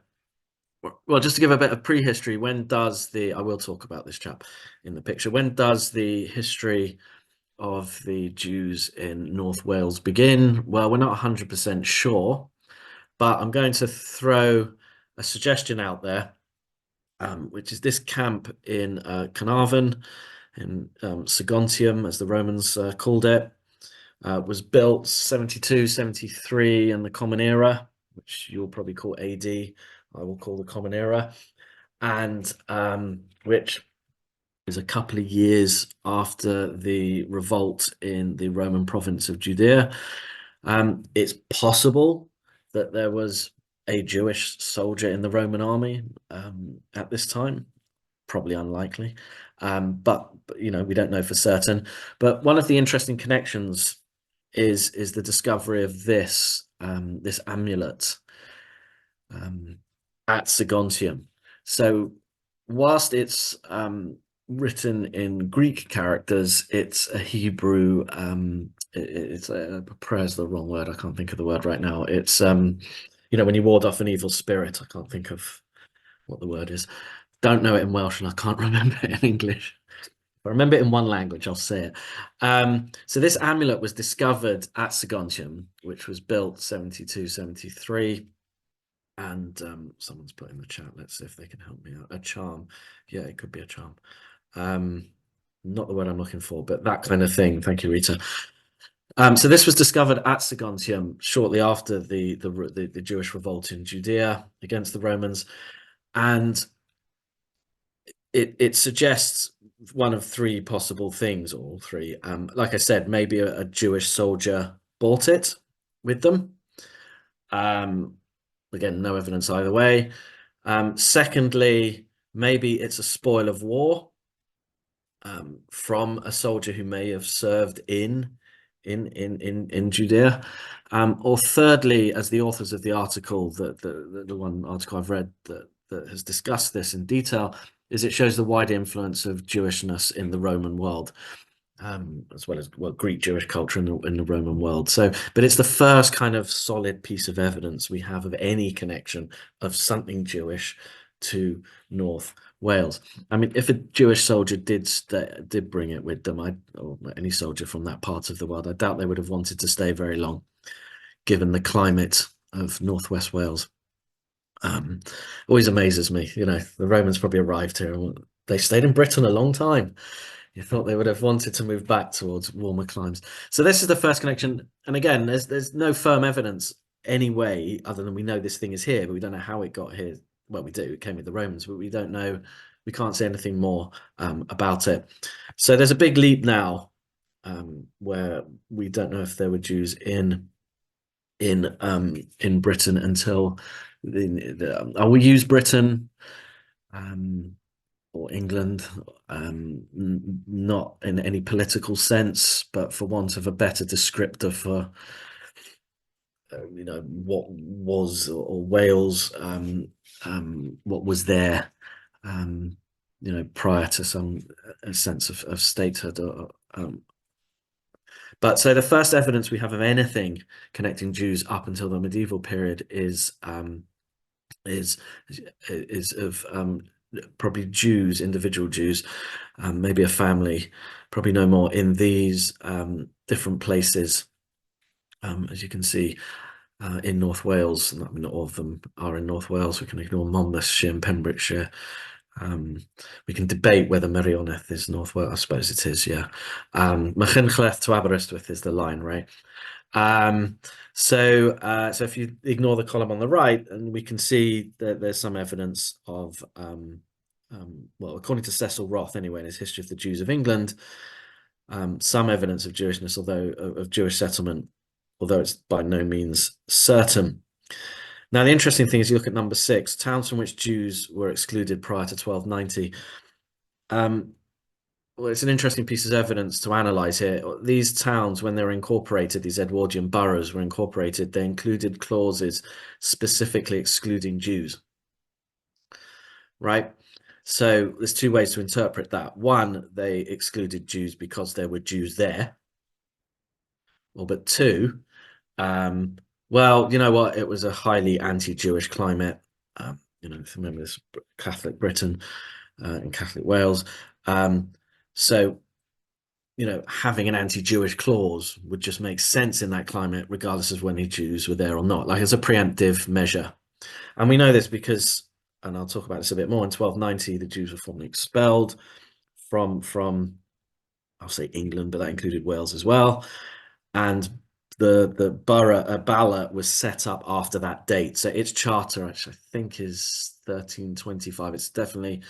well, just to give a bit of prehistory, I will talk about this chap in the picture. When does the history of the Jews in North Wales begin? Well, we're not 100% sure, but I'm going to throw a suggestion out there, which is this camp in Carnarvon, in Saguntium, as the Romans called it, was built 72, 73 in the Common Era, which you'll probably call AD. I will call the Common Era, and which is a couple of years after the revolt in the Roman province of Judea. It's possible that there was a Jewish soldier in the Roman army at this time. Probably unlikely, but we don't know for certain. But one of the interesting connections is the discovery of this amulet at Saguntium. So whilst it's written in Greek characters, it's a Hebrew, it's a prayer is the wrong word. I can't think of the word right now. It's when you ward off an evil spirit. I can't think of what the word is. Don't know it in Welsh and I can't remember it in English. If I remember it in one language, I'll say it. So this amulet was discovered at Saguntium, which was built 72, 73. And someone's put in the chat, let's see if they can help me out. A charm. Yeah, it could be a charm. Not the word I'm looking for, but that kind of thing. Thank you, Rita. So this was discovered at Saguntium shortly after the Jewish revolt in Judea against the Romans, and it suggests one of three possible things, or all three. Like I said, maybe a Jewish soldier bought it with them. Again, no evidence either way. Secondly, maybe it's a spoil of war from a soldier who may have served in Judea. Or thirdly, as the authors of the article, the one article I've read that has discussed this in detail, is it shows the wide influence of Jewishness in the Roman world, as well as Greek Jewish culture in the Roman world. So, but it's the first kind of solid piece of evidence we have of any connection of something Jewish to North Wales. I mean, if a Jewish soldier did bring it with them, or any soldier from that part of the world, I doubt they would have wanted to stay very long, given the climate of Northwest Wales. Always amazes me, you know, the Romans probably arrived here and they stayed in Britain a long time. You thought they would have wanted to move back towards warmer climes. So this is the first connection. And again, there's no firm evidence anyway, other than we know this thing is here, but we don't know how it got here. Well, we do, it came with the Romans, but we don't know, we can't say anything more about it. So there's a big leap now where we don't know if there were Jews in Britain until I will use Britain or England, not in any political sense, but for want of a better descriptor for you know, what was, or Wales, what was there, you know, prior to some sense of statehood. But so the first evidence we have of anything connecting Jews up until the medieval period is of probably Jews, individual Jews, maybe a family, probably no more, in these different places, as you can see in North Wales. I mean, not all of them are in North Wales. We can ignore Monmouthshire and Pembrokeshire. We can debate whether Merioneth is North Wales. I suppose it is, yeah. Machynlleth to Aberystwyth is the line, right? So if you ignore the column on the right, and we can see that there's some evidence of, well, according to Cecil Roth anyway, in his History of the Jews of England, some evidence of Jewishness, although of Jewish settlement, although it's by no means certain. Now, the interesting thing is, you look at number 6, towns from which Jews were excluded prior to 1290. Well, it's an interesting piece of evidence to analyze here. These towns, when they were incorporated, these Edwardian boroughs were incorporated, they included clauses specifically excluding Jews, right? So there's two ways to interpret that. One, they excluded Jews because there were Jews there. But two, well, you know what? It was a highly anti-Jewish climate. You know, remember this, Catholic Britain and Catholic Wales. So, you know, having an anti-Jewish clause would just make sense in that climate, regardless of when the Jews were there or not, like as a preemptive measure. And we know this because, and I'll talk about this a bit more, in 1290, the Jews were formally expelled from I'll say England, but that included Wales as well. And the borough Bala was set up after that date. So its charter, actually, I think, is 1325. It's definitely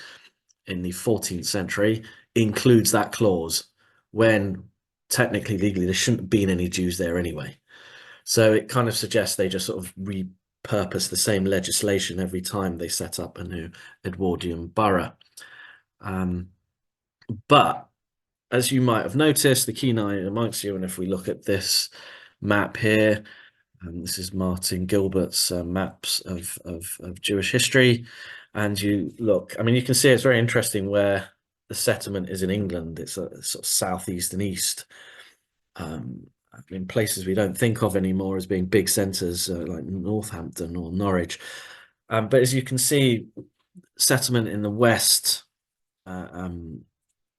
in the 14th century, includes that clause, when technically, legally, there shouldn't have been any Jews there anyway. So it kind of suggests they just sort of repurpose the same legislation every time they set up a new Edwardian borough. But as you might have noticed, the keen eye amongst you, and if we look at this map here, this is Martin Gilbert's maps of Jewish history, and you look, I mean, you can see it's very interesting where the settlement is in England. It's a sort of southeast and east, in places we don't think of anymore as being big centres like Northampton or Norwich. But as you can see, settlement in the West,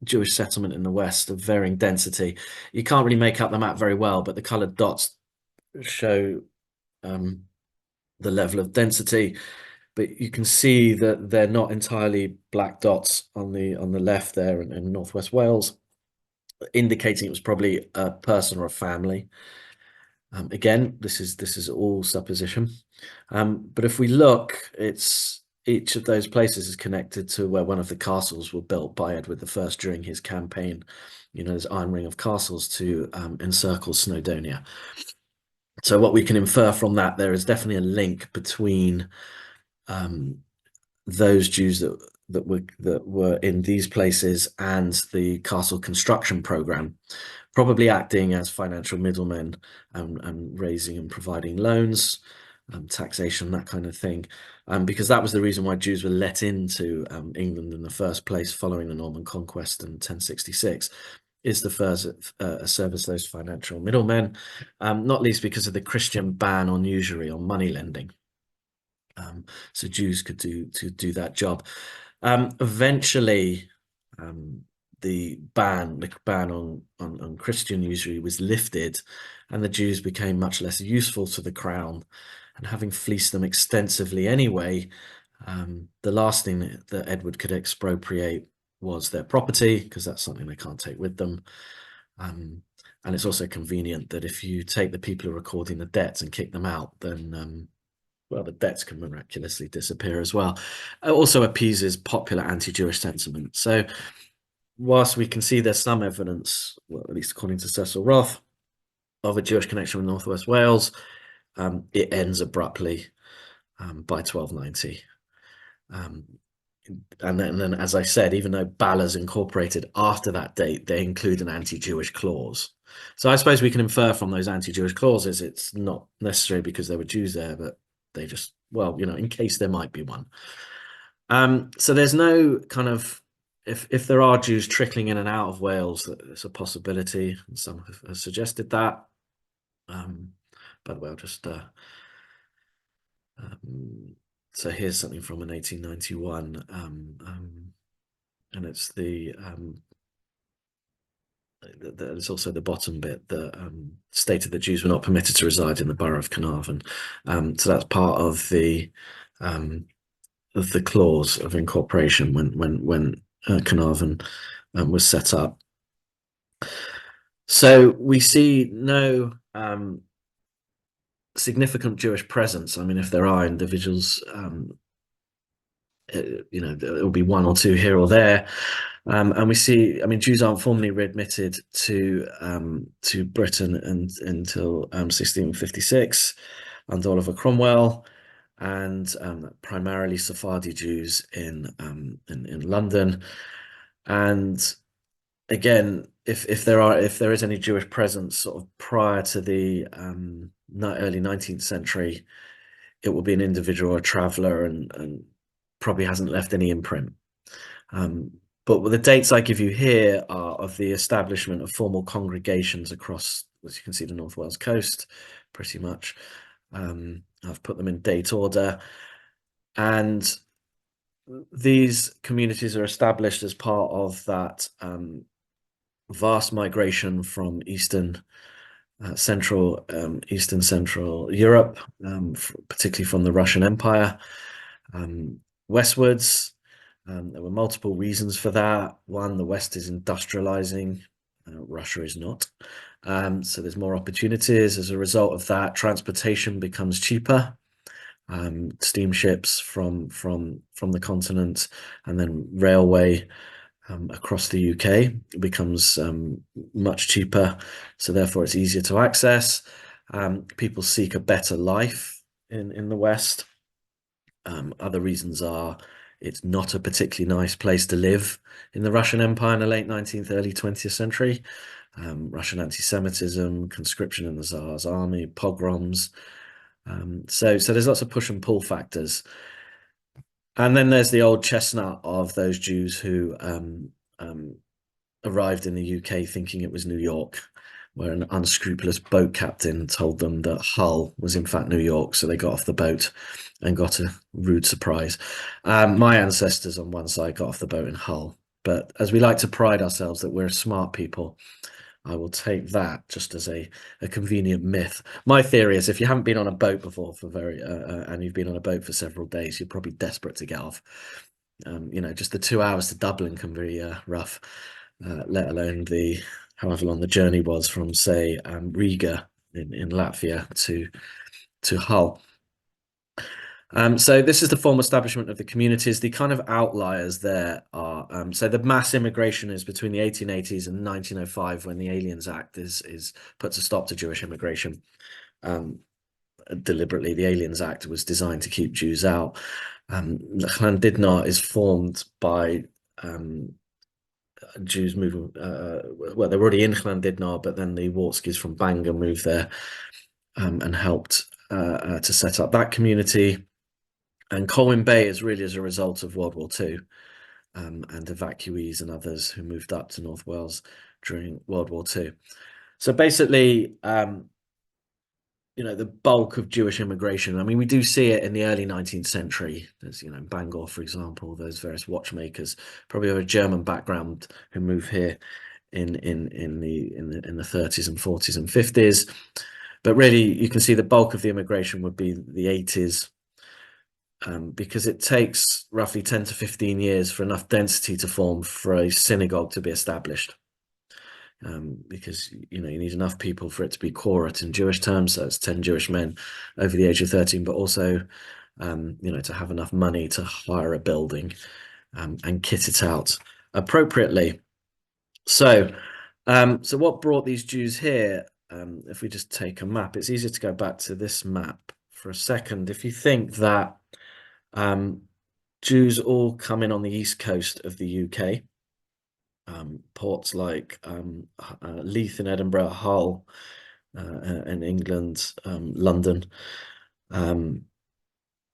Jewish settlement in the West of varying density. You can't really make out the map very well, but the coloured dots show the level of density. But you can see that they're not entirely black dots on the left there in Northwest Wales, indicating it was probably a person or a family. Again, this is all supposition. But if we look, it's each of those places is connected to where one of the castles were built by Edward I during his campaign. You know, there's Iron Ring of castles to encircle Snowdonia. So what we can infer from that, there is definitely a link between those Jews that were in these places and the castle construction program, probably acting as financial middlemen and raising and providing loans, taxation, that kind of thing, because that was the reason why Jews were let into England in the first place following the Norman conquest in 1066. Is the first serve as those financial middlemen, not least because of the Christian ban on usury, on money lending. So Jews could do that job. Eventually, the ban on Christian usury was lifted, and the Jews became much less useful to the crown. And having fleeced them extensively anyway, the last thing that Edward could expropriate was their property, because that's something they can't take with them. And it's also convenient that if you take the people who are recording the debts and kick them out, then well, the debts can miraculously disappear as well. It also appeases popular anti-Jewish sentiment. So whilst we can see there's some evidence, well, at least according to Cecil Roth, of a Jewish connection with Northwest Wales, it ends abruptly by 1290. And then, as I said, even though Balor's incorporated after that date, they include an anti-Jewish clause. So I suppose we can infer from those anti-Jewish clauses, it's not necessary because there were Jews there, but they just, well, you know, in case there might be one. So there's no kind of, if there are Jews trickling in and out of Wales, it's a possibility, and some have suggested that. By the way, I'll just so here's something from an 1891, and it's there's also the bottom bit that stated that Jews were not permitted to reside in the borough of Carnarvon. So that's part of the clause of incorporation when Carnarvon was set up. So we see no significant Jewish presence. I mean, if there are individuals, you know, there will be one or two here or there. And we see, I mean, Jews aren't formally readmitted to Britain until 1656 under Oliver Cromwell, and primarily Sephardi Jews in London. And again, if there is any Jewish presence sort of prior to the early 19th century, it will be an individual or a traveller, and probably hasn't left any imprint. But the dates I give you here are of the establishment of formal congregations across, as you can see, the North Wales coast, pretty much. I've put them in date order, and these communities are established as part of that vast migration from Eastern Central Europe, particularly from the Russian Empire, westwards. There were multiple reasons for that. One, the West is industrializing, Russia is not. So there's more opportunities. As a result of that, transportation becomes cheaper. Steamships from the continent, and then railway across the UK becomes much cheaper. So therefore it's easier to access. People seek a better life in the West. Other reasons are it's not a particularly nice place to live in the Russian Empire in the late 19th, early 20th century. Russian anti-Semitism, conscription in the Tsar's army, pogroms. So there's lots of push and pull factors. And then there's the old chestnut of those Jews who arrived in the UK thinking it was New York, where an unscrupulous boat captain told them that Hull was in fact New York, so they got off the boat and got a rude surprise. My ancestors on one side got off the boat in Hull, but as we like to pride ourselves that we're smart people, I will take that just as a convenient myth. My theory is if you haven't been on a boat before and you've been on a boat for several days, you're probably desperate to get off. Just the 2 hours to Dublin can be rough, let alone the however long the journey was from, say, Riga in Latvia to Hull. So this is the formal establishment of the communities. The kind of outliers there are, so the mass immigration is between the 1880s and 1905 when the Aliens Act is puts a stop to Jewish immigration. Deliberately, the Aliens Act was designed to keep Jews out. Llandudno is formed by Jews moving, well, they're already in Llandudno, but then the Wartskis from Bangor moved there and helped to set up that community. And Colwyn Bay is really as a result of World War II and evacuees and others who moved up to North Wales during World War II. So basically, the bulk of Jewish immigration, I mean, we do see it in the early 19th century. There's, Bangor, for example, those various watchmakers, probably have a German background who move here in the 30s and 40s and 50s. But really, you can see the bulk of the immigration would be the 80s. Because it takes roughly 10 to 15 years for enough density to form for a synagogue to be established. Because you need enough people for it to be Korah in Jewish terms, so it's 10 Jewish men over the age of 13, but also to have enough money to hire a building and kit it out appropriately. So what brought these Jews here? If we just take a map, it's easier to go back to this map for a second. If you think that Jews all come in on the east coast of the UK, ports like Leith in Edinburgh, Hull in England, London, and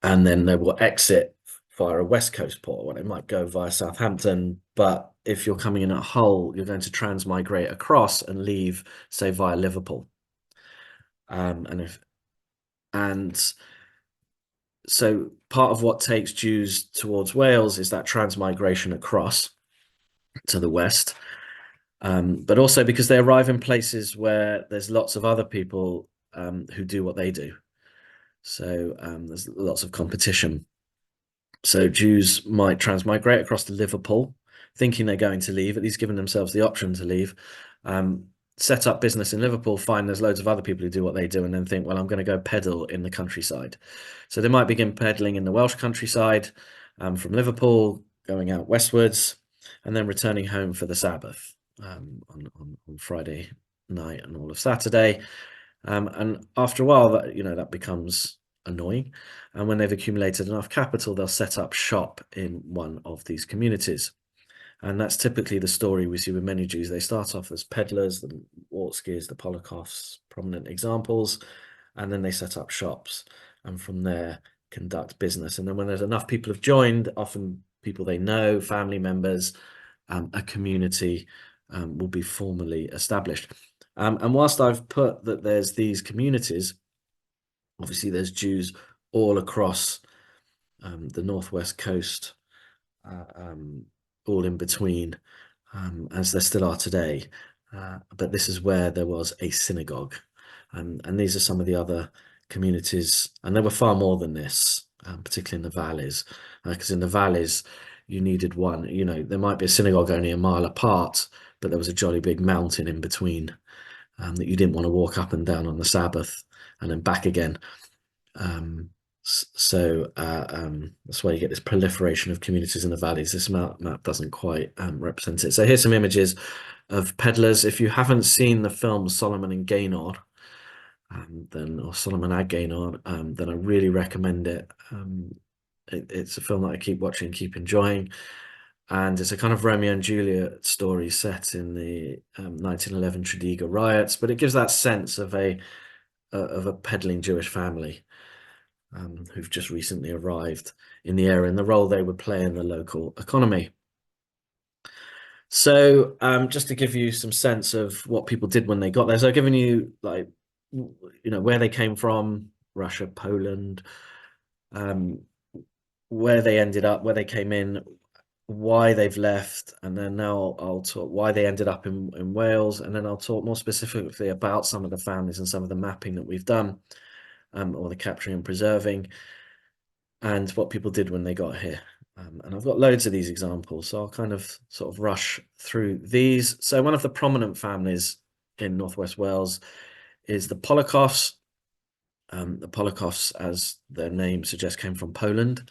then they will exit via a west coast port, or they might go via Southampton. But if you're coming in at Hull, you're going to transmigrate across and leave, say, via Liverpool. So part of what takes Jews towards Wales is that transmigration across to the west, but also because they arrive in places where there's lots of other people who do what they do. So there's lots of competition. So Jews might transmigrate across to Liverpool, thinking they're going to leave, at least giving themselves the option to leave, set up business in Liverpool, find there's loads of other people who do what they do, and then think, well, I'm going to go peddle in the countryside. So they might begin peddling in the Welsh countryside from Liverpool, going out westwards, and then returning home for the Sabbath on Friday night and all of Saturday. And after a while, that becomes annoying. And when they've accumulated enough capital, they'll set up shop in one of these communities. And that's typically the story we see with many Jews. They start off as peddlers, the Wartskis, the Polakoffs, prominent examples, and then they set up shops and from there conduct business. And then when there's enough people have joined, often people they know, family members, a community will be formally established. And whilst I've put that there's these communities, obviously there's Jews all across the northwest coast, all in between, as there still are today. But this is where there was a synagogue. And these are some of the other communities. And there were far more than this, particularly in the valleys. Because in the valleys, you needed one. There might be a synagogue only a mile apart, but there was a jolly big mountain in between that you didn't want to walk up and down on the Sabbath and then back again. So that's why you get this proliferation of communities in the valleys. This map doesn't quite represent it. So here's some images of peddlers. If you haven't seen the film Solomon and Gaynor, or Solomon Ag Gaynor, then I really recommend it. It's a film that I keep watching, keep enjoying. And it's a kind of Romeo and Juliet story set in the 1911 Tredegar riots, but it gives that sense of a peddling Jewish family who've just recently arrived in the area and the role they would play in the local economy. So just to give you some sense of what people did when they got there. So I've given you like, where they came from, Russia, Poland, um, where they ended up, where they came in, why they've left, and then now I'll talk why they ended up in Wales, and then I'll talk more specifically about some of the families and some of the mapping that we've done, or the capturing and preserving, and what people did when they got here. And I've got loads of these examples, so I'll kind of sort of rush through these. So one of the prominent families in Northwest Wales is the Poliakoffs. The Poliakoffs, as their name suggests, came from Poland,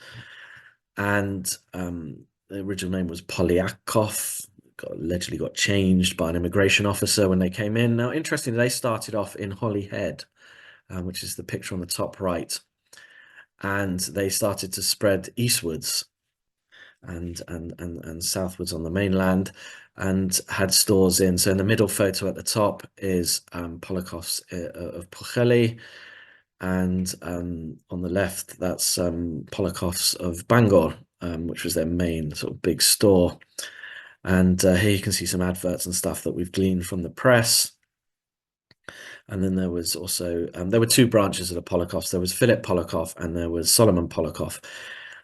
and the original name was Polyakov. Allegedly got changed by an immigration officer when they came in. Now, interestingly, they started off in Holyhead, which is the picture on the top right, and they started to spread eastwards and southwards on the mainland, and had stores in. So in the middle photo at the top is Poliakoffs of Pwllheli, and on the left that's Poliakoffs of Bangor, which was their main sort of big store. And here you can see some adverts and stuff that we've gleaned from the press. And then there was also there were two branches of the Poliakoffs. There was Philip Poliakoff and there was Solomon Poliakoff,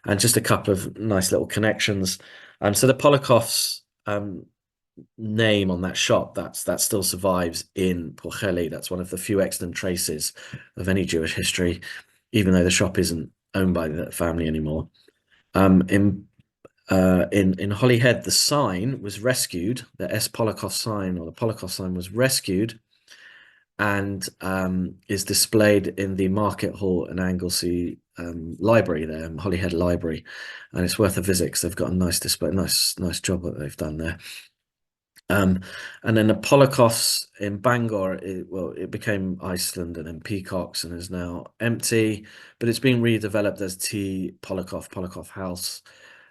and just a couple of nice little connections. So the Poliakoffs name on that shop that still survives in Pwllheli. That's one of the few extant traces of any Jewish history, even though the shop isn't owned by the family anymore. In Holyhead, the sign was rescued. The S. Poliakoff sign, or the Poliakoff sign, was rescued and is displayed in the Market Hall and Anglesey library there, Holyhead Library, and it's worth a visit because they've got a nice display, nice job that they've done there. And then the Poliakoffs in Bangor, it became Iceland and then Peacocks and is now empty, but it's been redeveloped as T. Poliakoff House.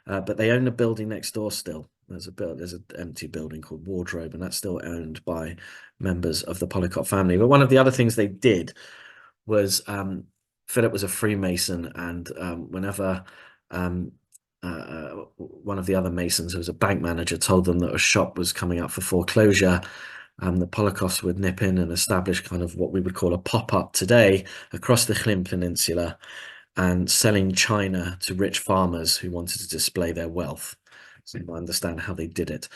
But they own the building next door still. There's an empty building called Wardrobe, and that's still owned by members of the Poliakoff family. But one of the other things they did was Philip was a Freemason, and whenever one of the other Masons, who was a bank manager, told them that a shop was coming up for foreclosure, the Poliakoffs would nip in and establish kind of what we would call a pop-up today across the Llyn Peninsula, and selling china to rich farmers who wanted to display their wealth. So I understand how they did it.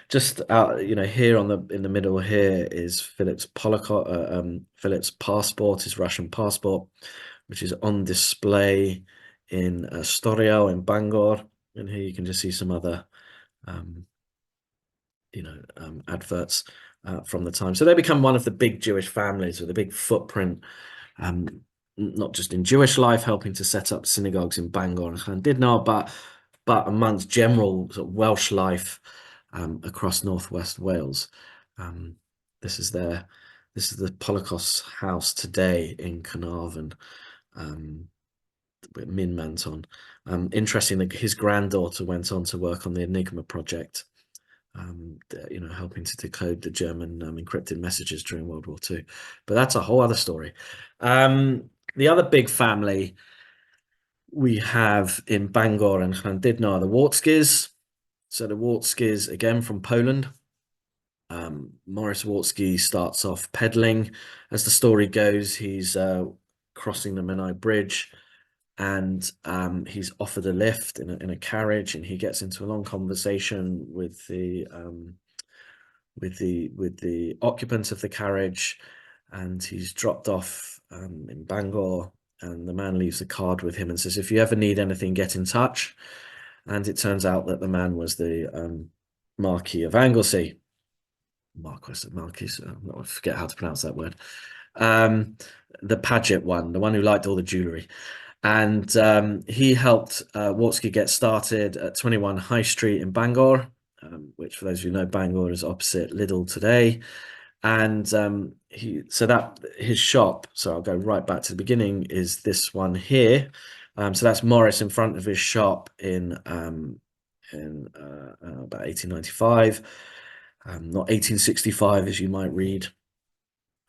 Just here in the middle here is Philip's Philip's passport, his Russian passport, which is on display in Storiel in Bangor. And here you can just see some other, adverts from the time. So they become one of the big Jewish families with a big footprint, not just in Jewish life, helping to set up synagogues in Bangor and Llandudno, but amongst general sort of Welsh life across Northwest Wales. This is the Poliakoff's house today in Carnarvon, Min Manton. Interesting that his granddaughter went on to work on the Enigma project, helping to decode the German encrypted messages during World War II. But that's a whole other story. The other big family we have in Bangor and Llandudno are the Wartskis. So the Wartskis, again from Poland. Morris Wartsky starts off peddling. As the story goes, he's crossing the Menai Bridge, and he's offered a lift in a carriage, and he gets into a long conversation with the occupants of the carriage, and he's dropped off in Bangor, and the man leaves a card with him and says, if you ever need anything, get in touch. And it turns out that the man was the Marquis of Anglesey. Marquis, I forget how to pronounce that word. The Paget one, the one who liked all the jewellery. And he helped Wartsky get started at 21 High Street in Bangor, which, for those of you who know, Bangor is opposite Lidl today. And his shop, so I'll go right back to the beginning, is this one here. So that's Morris in front of his shop in about 1895, not 1865 as you might read.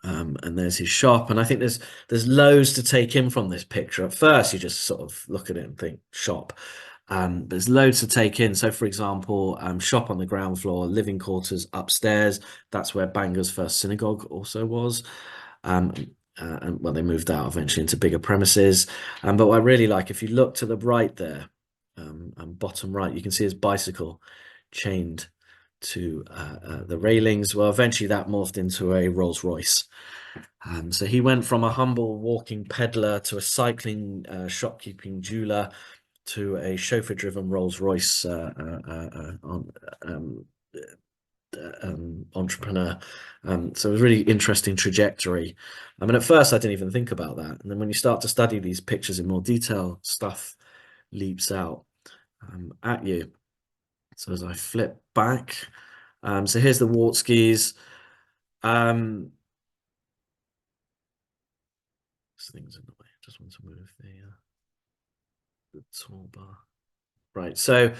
And there's his shop, and I think there's loads to take in from this picture. At first you just sort of look at it and think shop, But there's loads to take in. So, for example, shop on the ground floor, living quarters upstairs. That's where Bangor's first synagogue also was. Um, and well, they moved out eventually into bigger premises. But what I really like, if you look to the right there, bottom right, you can see his bicycle chained to the railings. Well, eventually that morphed into a Rolls Royce. So he went from a humble walking peddler to a cycling shopkeeping jeweler to a chauffeur-driven Rolls-Royce entrepreneur. So it was a really interesting trajectory. I mean, at first I didn't even think about that, and then when you start to study these pictures in more detail, stuff leaps out at you. So as I flip back, so here's the Wartskis. This thing's in the way. I just want to move the toolbar. Right. So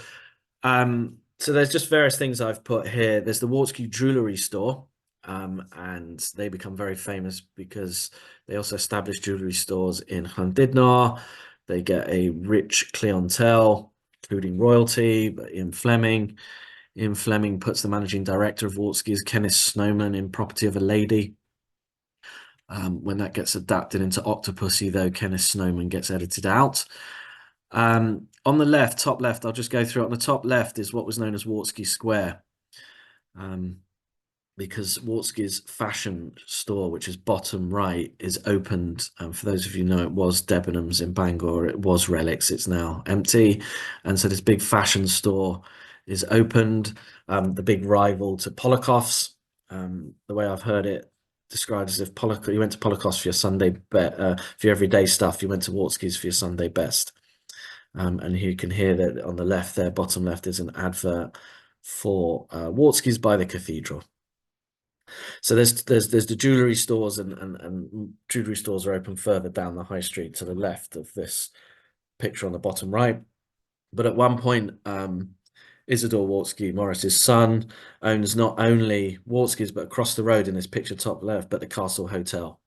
there's just various things I've put here. There's the Wartsky Jewelry Store, and they become very famous because they also establish jewelry stores in Llandudno. They get a rich clientele, including royalty. But Ian Fleming puts the managing director of Wartsky's, Kenneth Snowman, in Property of a Lady. When that gets adapted into Octopussy, though, Kenneth Snowman gets edited out. On the left, top left, I'll just go through it. On the top left is what was known as Wartsky Square, because Wartsky's fashion store, which is bottom right, is opened. For those of you who know, it was Debenhams in Bangor, it was Relics, it's now empty. And so this big fashion store is opened, the big rival to Polakoff's. The way I've heard it described as if you went to Polakoff's for your Sunday for your everyday stuff, you went to Wartsky's for your Sunday best. And you can hear that on the left there, bottom left, is an advert for Wartsky's by the cathedral. So there's the jewellery stores, and jewellery stores are open further down the high street to the left of this picture on the bottom right. But at one point, Isidore Wartsky, Morris's son, owns not only Wartsky's, but across the road in this picture top left, but the Castle Hotel.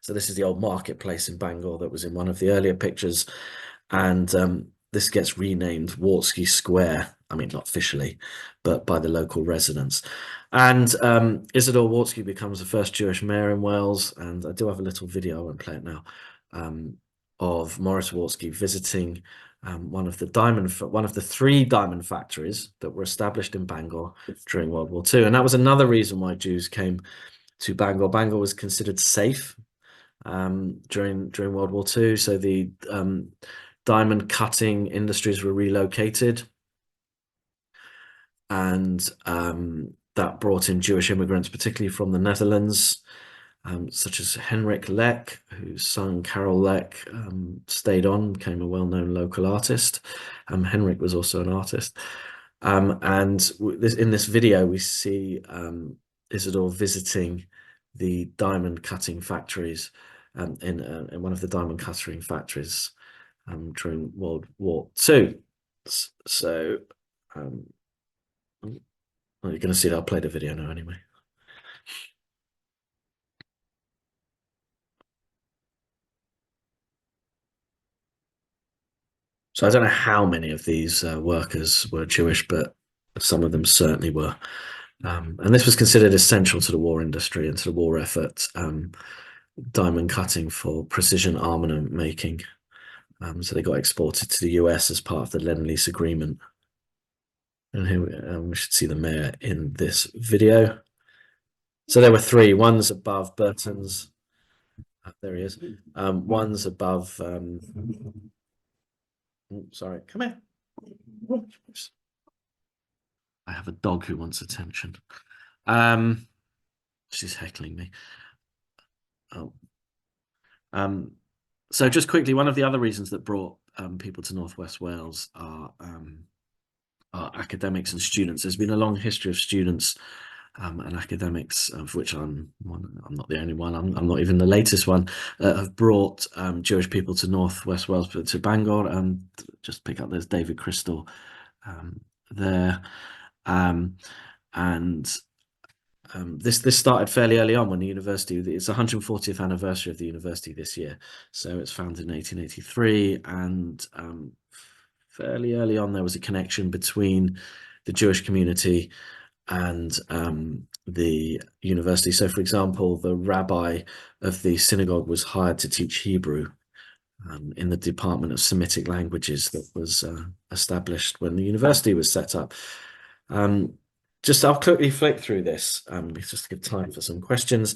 So this is the old marketplace in Bangor that was in one of the earlier pictures. And this gets renamed Wartsky Square. I mean, not officially, but by the local residents. And Isidore Wartsky becomes the first Jewish mayor in Wales. And I do have a little video, I won't play it now, of Morris Wartsky visiting one of the three diamond factories that were established in Bangor during World War II. And that was another reason why Jews came to Bangor. Bangor was considered safe during World War II. So the diamond cutting industries were relocated, and that brought in Jewish immigrants, particularly from the Netherlands, such as Henrik Lek, whose son Carol Lek stayed on, became a well-known local artist. Henrik was also an artist. And in this video, we see Isidore visiting the diamond cutting factories in one of the diamond cutting factories during World War II. So well, you're going to see that. I'll play the video now anyway. So I don't know how many of these workers were Jewish, but some of them certainly were. And this was considered essential to the war industry and to the war effort, diamond cutting for precision armament making. So they got exported to the US as part of the Lend-Lease agreement. And here we should see the mayor in this video. So there were three. One's above Burton's. There he is. One's above. Sorry, come here. I have a dog who wants attention. She's heckling me. Oh. So just quickly, one of the other reasons that brought people to Northwest Wales are academics and students. There's been a long history of students and academics, of which I'm not the only one. I'm not even the latest one. Have brought Jewish people to Northwest Wales, to Bangor, and just pick up. There's David Crystal there, this started fairly early on when the university. It's the 140th anniversary of the university this year, so it's founded in 1883, and fairly early on there was a connection between the Jewish community and the university. So, for example, the rabbi of the synagogue was hired to teach Hebrew in the Department of Semitic Languages that was established when the university was set up. I'll quickly flick through this just to give time for some questions.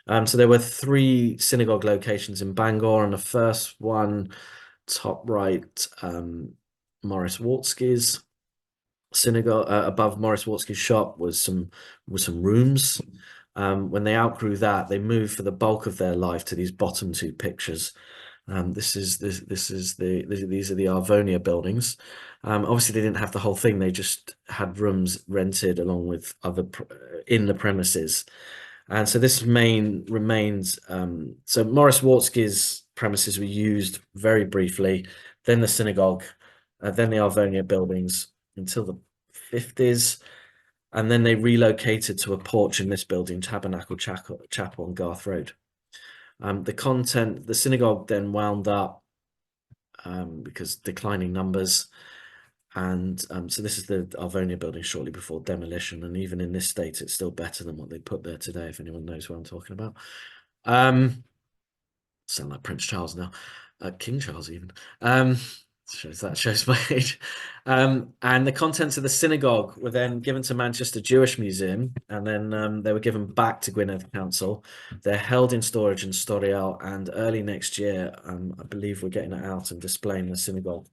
So there were 3 synagogue locations in Bangor, and the first one, top right, Morris Wartsky's synagogue. Above Morris Wartsky's shop was some rooms. When they outgrew that, they moved for the bulk of their life to these bottom 2 pictures. These are the Arvonia buildings. Obviously, they didn't have the whole thing. They just had rooms rented along with other in the premises. And so this remains. So Morris Wartsky's premises were used very briefly, then the synagogue, then the Arvonia buildings until the 50s. And then they relocated to a porch in this building, Tabernacle Chapel on Garth Road. The synagogue then wound up because declining numbers. And so this is the Arvonia building shortly before demolition. And even in this state, it's still better than what they put there today, if anyone knows what I'm talking about. Sound like Prince Charles now, King Charles even. Shows my age. And the contents of the synagogue were then given to Manchester Jewish Museum, and then they were given back to Gwynedd Council. They're held in storage in Storiel, and early next year, I believe we're getting it out and displaying the synagogue,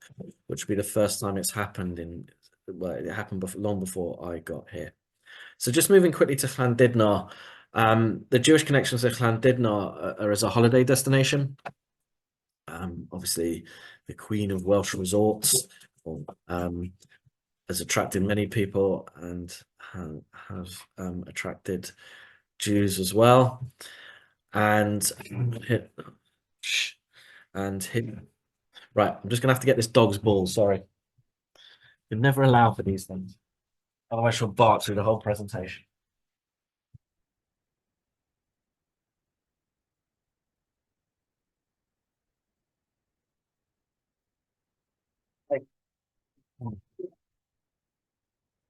which will be the first time it's happened well, it happened long before I got here. So just moving quickly to Llandudno, the Jewish connections of Llandudno are as a holiday destination. Obviously, the Queen of Welsh resorts has attracted many people and have attracted Jews as well. And right, I'm just gonna have to get this dog's ball. Sorry, you never allow for these things, otherwise she'll bark through the whole presentation.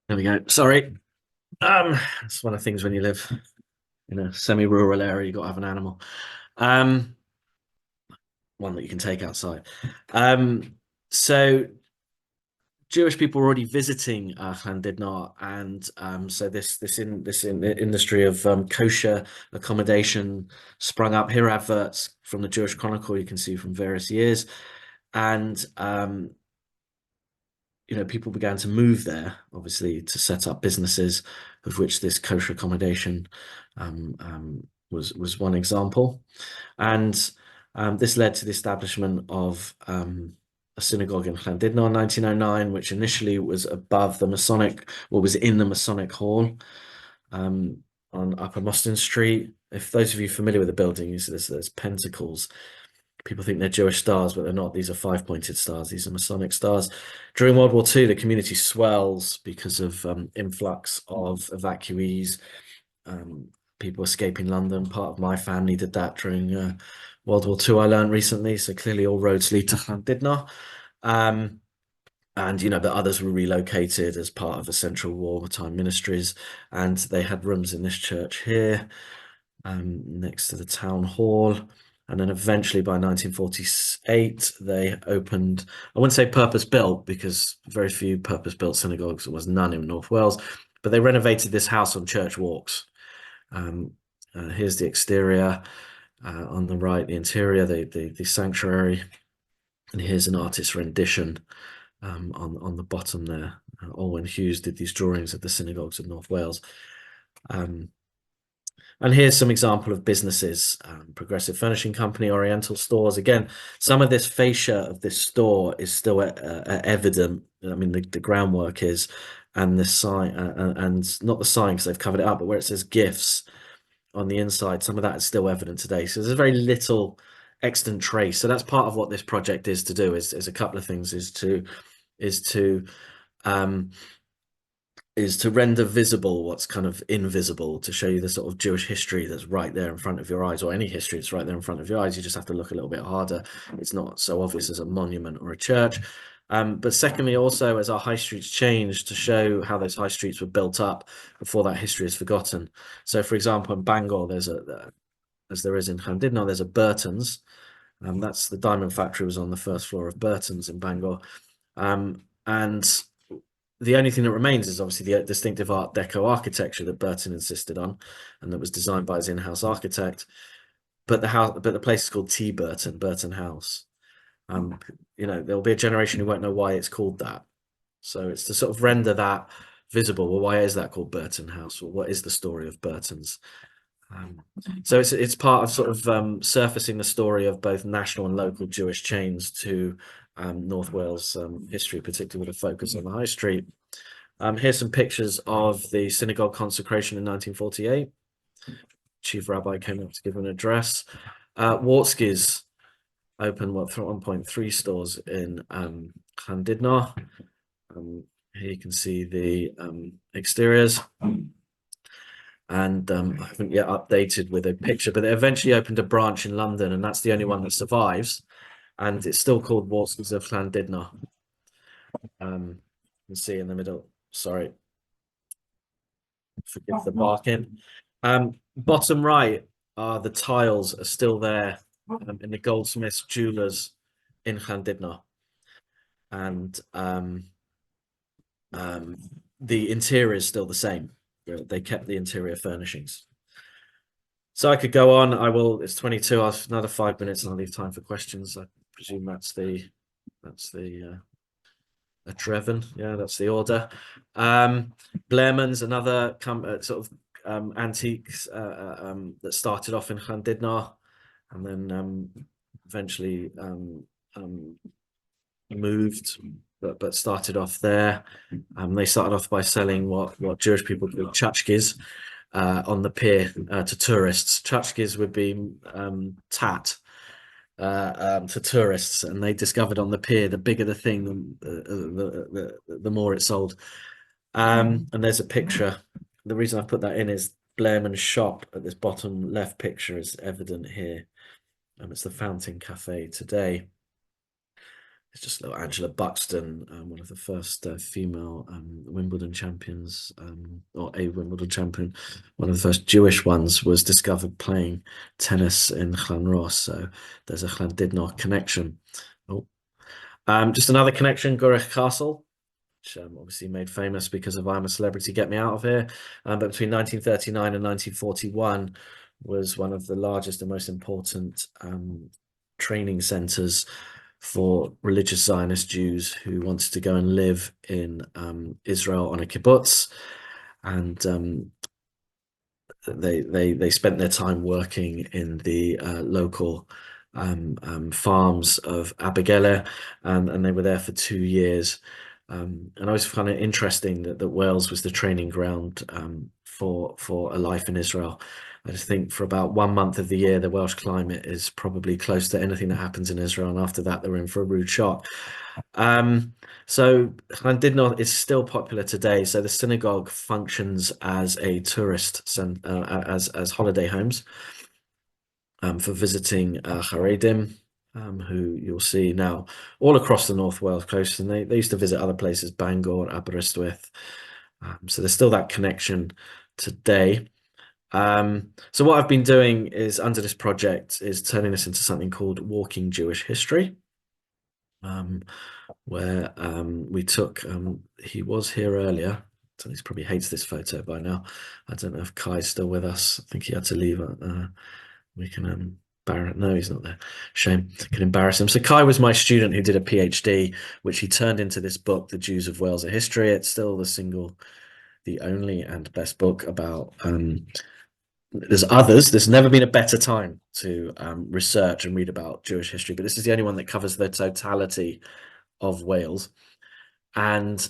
There we go. Sorry. It's one of the things when you live in a semi-rural area, you've got to have an animal. One that you can take outside. So Jewish people were already visiting Llandudno, and so this industry of kosher accommodation sprung up. Here are adverts from the Jewish Chronicle you can see from various years, and people began to move there, obviously, to set up businesses, of which this kosher accommodation was one example. And this led to the establishment of a synagogue in Llandudno in 1909, which initially was above the Masonic, or was in the Masonic Hall on Upper Mostyn Street. If those of you familiar with the building, you see there's pentacles. People think they're Jewish stars, but they're not. These are 5-pointed stars. These are Masonic stars. During World War II, the community swells because of influx of evacuees, people escaping London. Part of my family did that during World War II, I learned recently. So clearly all roads lead to Llandudno. And, but others were relocated as part of the Central Wartime Ministries. And they had rooms in this church here, next to the town hall. And then eventually by 1948, they opened, I wouldn't say purpose-built, because very few purpose-built synagogues, there was none in North Wales, but they renovated this house on Church Walks. Here's the exterior, on the right, the interior, the sanctuary, and here's an artist's rendition on the bottom there. Olwen Hughes did these drawings of the synagogues of North Wales. And here's some example of businesses: Progressive Furnishing Company, Oriental Stores. Again, some of this fascia of this store is still evident. I mean, the groundwork is, and the sign, and not the sign because they've covered it up, but where it says gifts on the inside, some of that is still evident today. So there's very little extant trace. So that's part of what this project is to do. Is a couple of things. Is to render visible what's kind of invisible, to show you the sort of Jewish history that's right there in front of your eyes, or any history that's right there in front of your eyes. You just have to look a little bit harder. It's not so obvious as a monument or a church. But secondly, also as our high streets changed, to show how those high streets were built up before that history is forgotten. So, for example, in Bangor, as there is in Llandudno, there's a Burton's. That's the diamond factory was on the first floor of Burton's in Bangor. And the only thing that remains is obviously the distinctive Art Deco architecture that Burton insisted on, and that was designed by his in-house architect. But the place is called T. Burton House. There'll be a generation who won't know why it's called that. So it's to sort of render that visible. Well, why is that called Burton House? Well, what is the story of Burton's? So it's part of sort of surfacing the story of both national and local Jewish chains to North Wales history, particularly with a focus on the High Street. Here's some pictures of the synagogue consecration in 1948. Chief Rabbi came up to give an address. Wartski's opened at one point 3 stores in Llandudno. Here you can see the exteriors. And I haven't yet updated with a picture, but they eventually opened a branch in London, and that's the only one that survives. And it's still called Wartski's of Llandudno. You can see in the middle, sorry, forgive the barking. Bottom right are the tiles are still there in the goldsmiths, jewelers in Llandudno. And the interior is still the same. They kept the interior furnishings. So I could go on. I will. It's 22. I've another 5 minutes, and I'll leave time for questions. I presume that's the a Treven. Yeah, that's the order. Blairman's another sort of antiques that started off in Llandudno, and then eventually moved, but started off there. They started off by selling what Jewish people call tchotchkes on the pier to tourists. Tchotchkes would be tat to tourists, and they discovered on the pier the bigger the thing, the more it sold. And there's a picture. The reason I put that in is Blairman's shop at this bottom left picture is evident here. It's the Fountain Cafe today. It's just little Angela Buxton, one of the first female Wimbledon champions, or a Wimbledon champion. One of the first Jewish ones was discovered playing tennis in Llanros, so there's a Llandudno connection. Oh, just another connection, Gurech Castle, which obviously made famous because of I'm a Celebrity, Get Me Out of Here. But between 1939 and 1941 was one of the largest and most important training centres for religious Zionist Jews who wanted to go and live in Israel on a kibbutz, and they spent their time working in the local farms of Abergele, and they were there for 2 years. And I always found it interesting that Wales was the training ground for a life in Israel. I just think for about 1 month of the year, the Welsh climate is probably close to anything that happens in Israel, and after that, they're in for a rude shock. So Llandudno is still popular today. So the synagogue functions as a tourist as holiday homes for visiting Haredim, who you'll see now all across the North Wales coast, and they used to visit other places, Bangor, Aberystwyth. So there's still that connection today. So what I've been doing is, under this project, is turning this into something called Walking Jewish History, where we took, he was here earlier, so he probably hates this photo by now. I don't know if Kai's still with us. I think he had to leave. We can no, he's not there. Shame, can embarrass him. So Kai was my student who did a PhD, which he turned into this book, The Jews of Wales: A History. It's still the only and best book about there's others. There's never been a better time to research and read about Jewish history, but this is the only one that covers the totality of Wales. And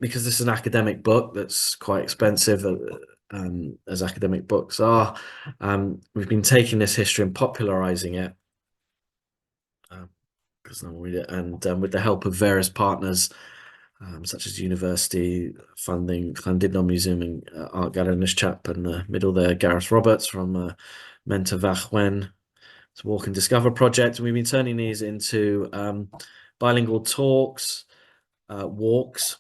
because this is an academic book that's quite expensive, as academic books are, we've been taking this history and popularizing it, because I'll read it, and with the help of various partners, such as university funding, Llandudno Museum and Art Gallery, and this chap in the middle there, Gareth Roberts from Menta Fach Wen. It's a Walk and Discover project, and we've been turning these into bilingual talks, walks,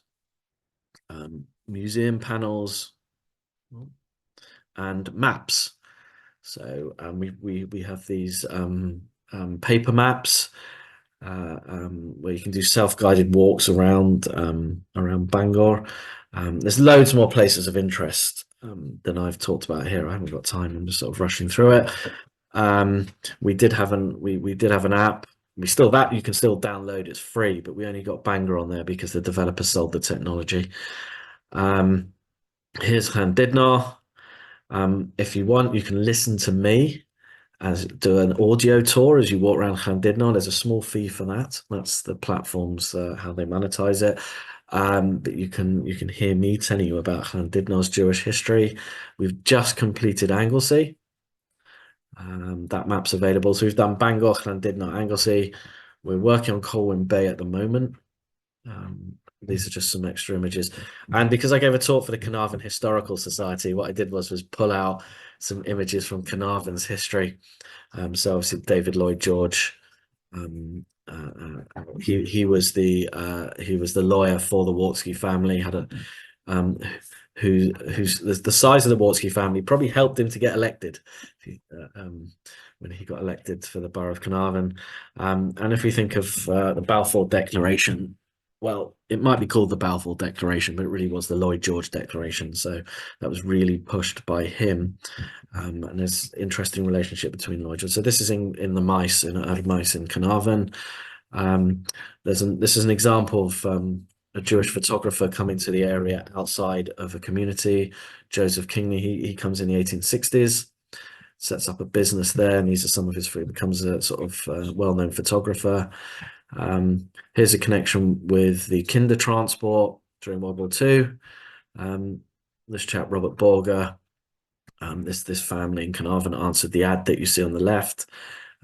museum panels, and maps. So we have these paper maps where you can do self-guided walks around Bangor. There's loads more places of interest than I've talked about here. I haven't got time. I'm just sort of rushing through it. We did have an app. You can still download. It's free, but we only got Bangor on there because the developer sold the technology. Here's Llandudno. If you want, you can listen to me do an audio tour as you walk around Llandudno. There's a small fee for that. That's the platforms how they monetize it. But you can hear me telling you about Llandudno's Jewish history. We've just completed Anglesey. That map's available. So we've done Bangor, Llandudno, Anglesey. We're working on Colwyn Bay at the moment. These are just some extra images. And because I gave a talk for the Carnarvon Historical Society, what I did was pull out some images from Carnarvon's history. So obviously David Lloyd George, he was the lawyer for the Wartsky family. Had a who's the size of the Wartsky family probably helped him to get elected when he got elected for the borough of Carnarvon. And if we think of the Balfour Declaration, well, it might be called the Balfour Declaration, but it really was the Lloyd George Declaration. So that was really pushed by him. And there's an interesting relationship between Lloyd George. So this is in the Mice, in Mice in Carnarvon. This is an example of a Jewish photographer coming to the area outside of a community. Joseph Kingney, he comes in the 1860s, sets up a business there, and these are some of his free, becomes a sort of well-known photographer. Here's a connection with the Kinder transport during World War II. This chap, Robert Borger, this family in Carnarvon answered the ad that you see on the left,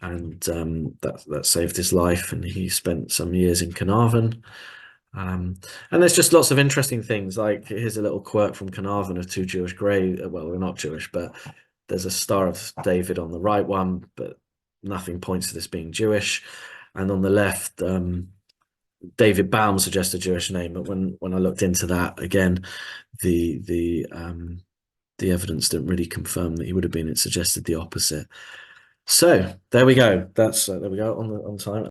and that saved his life, and he spent some years in Carnarvon. And there's just lots of interesting things. Like here's a little quirk from Carnarvon of two Jewish graves. Well, they're not Jewish, but there's a Star of David on the right one, but nothing points to this being Jewish. And on the left, David Baum suggests a Jewish name, but when I looked into that again, the evidence didn't really confirm that he would have been. It suggested the opposite. So there we go. There we go on time.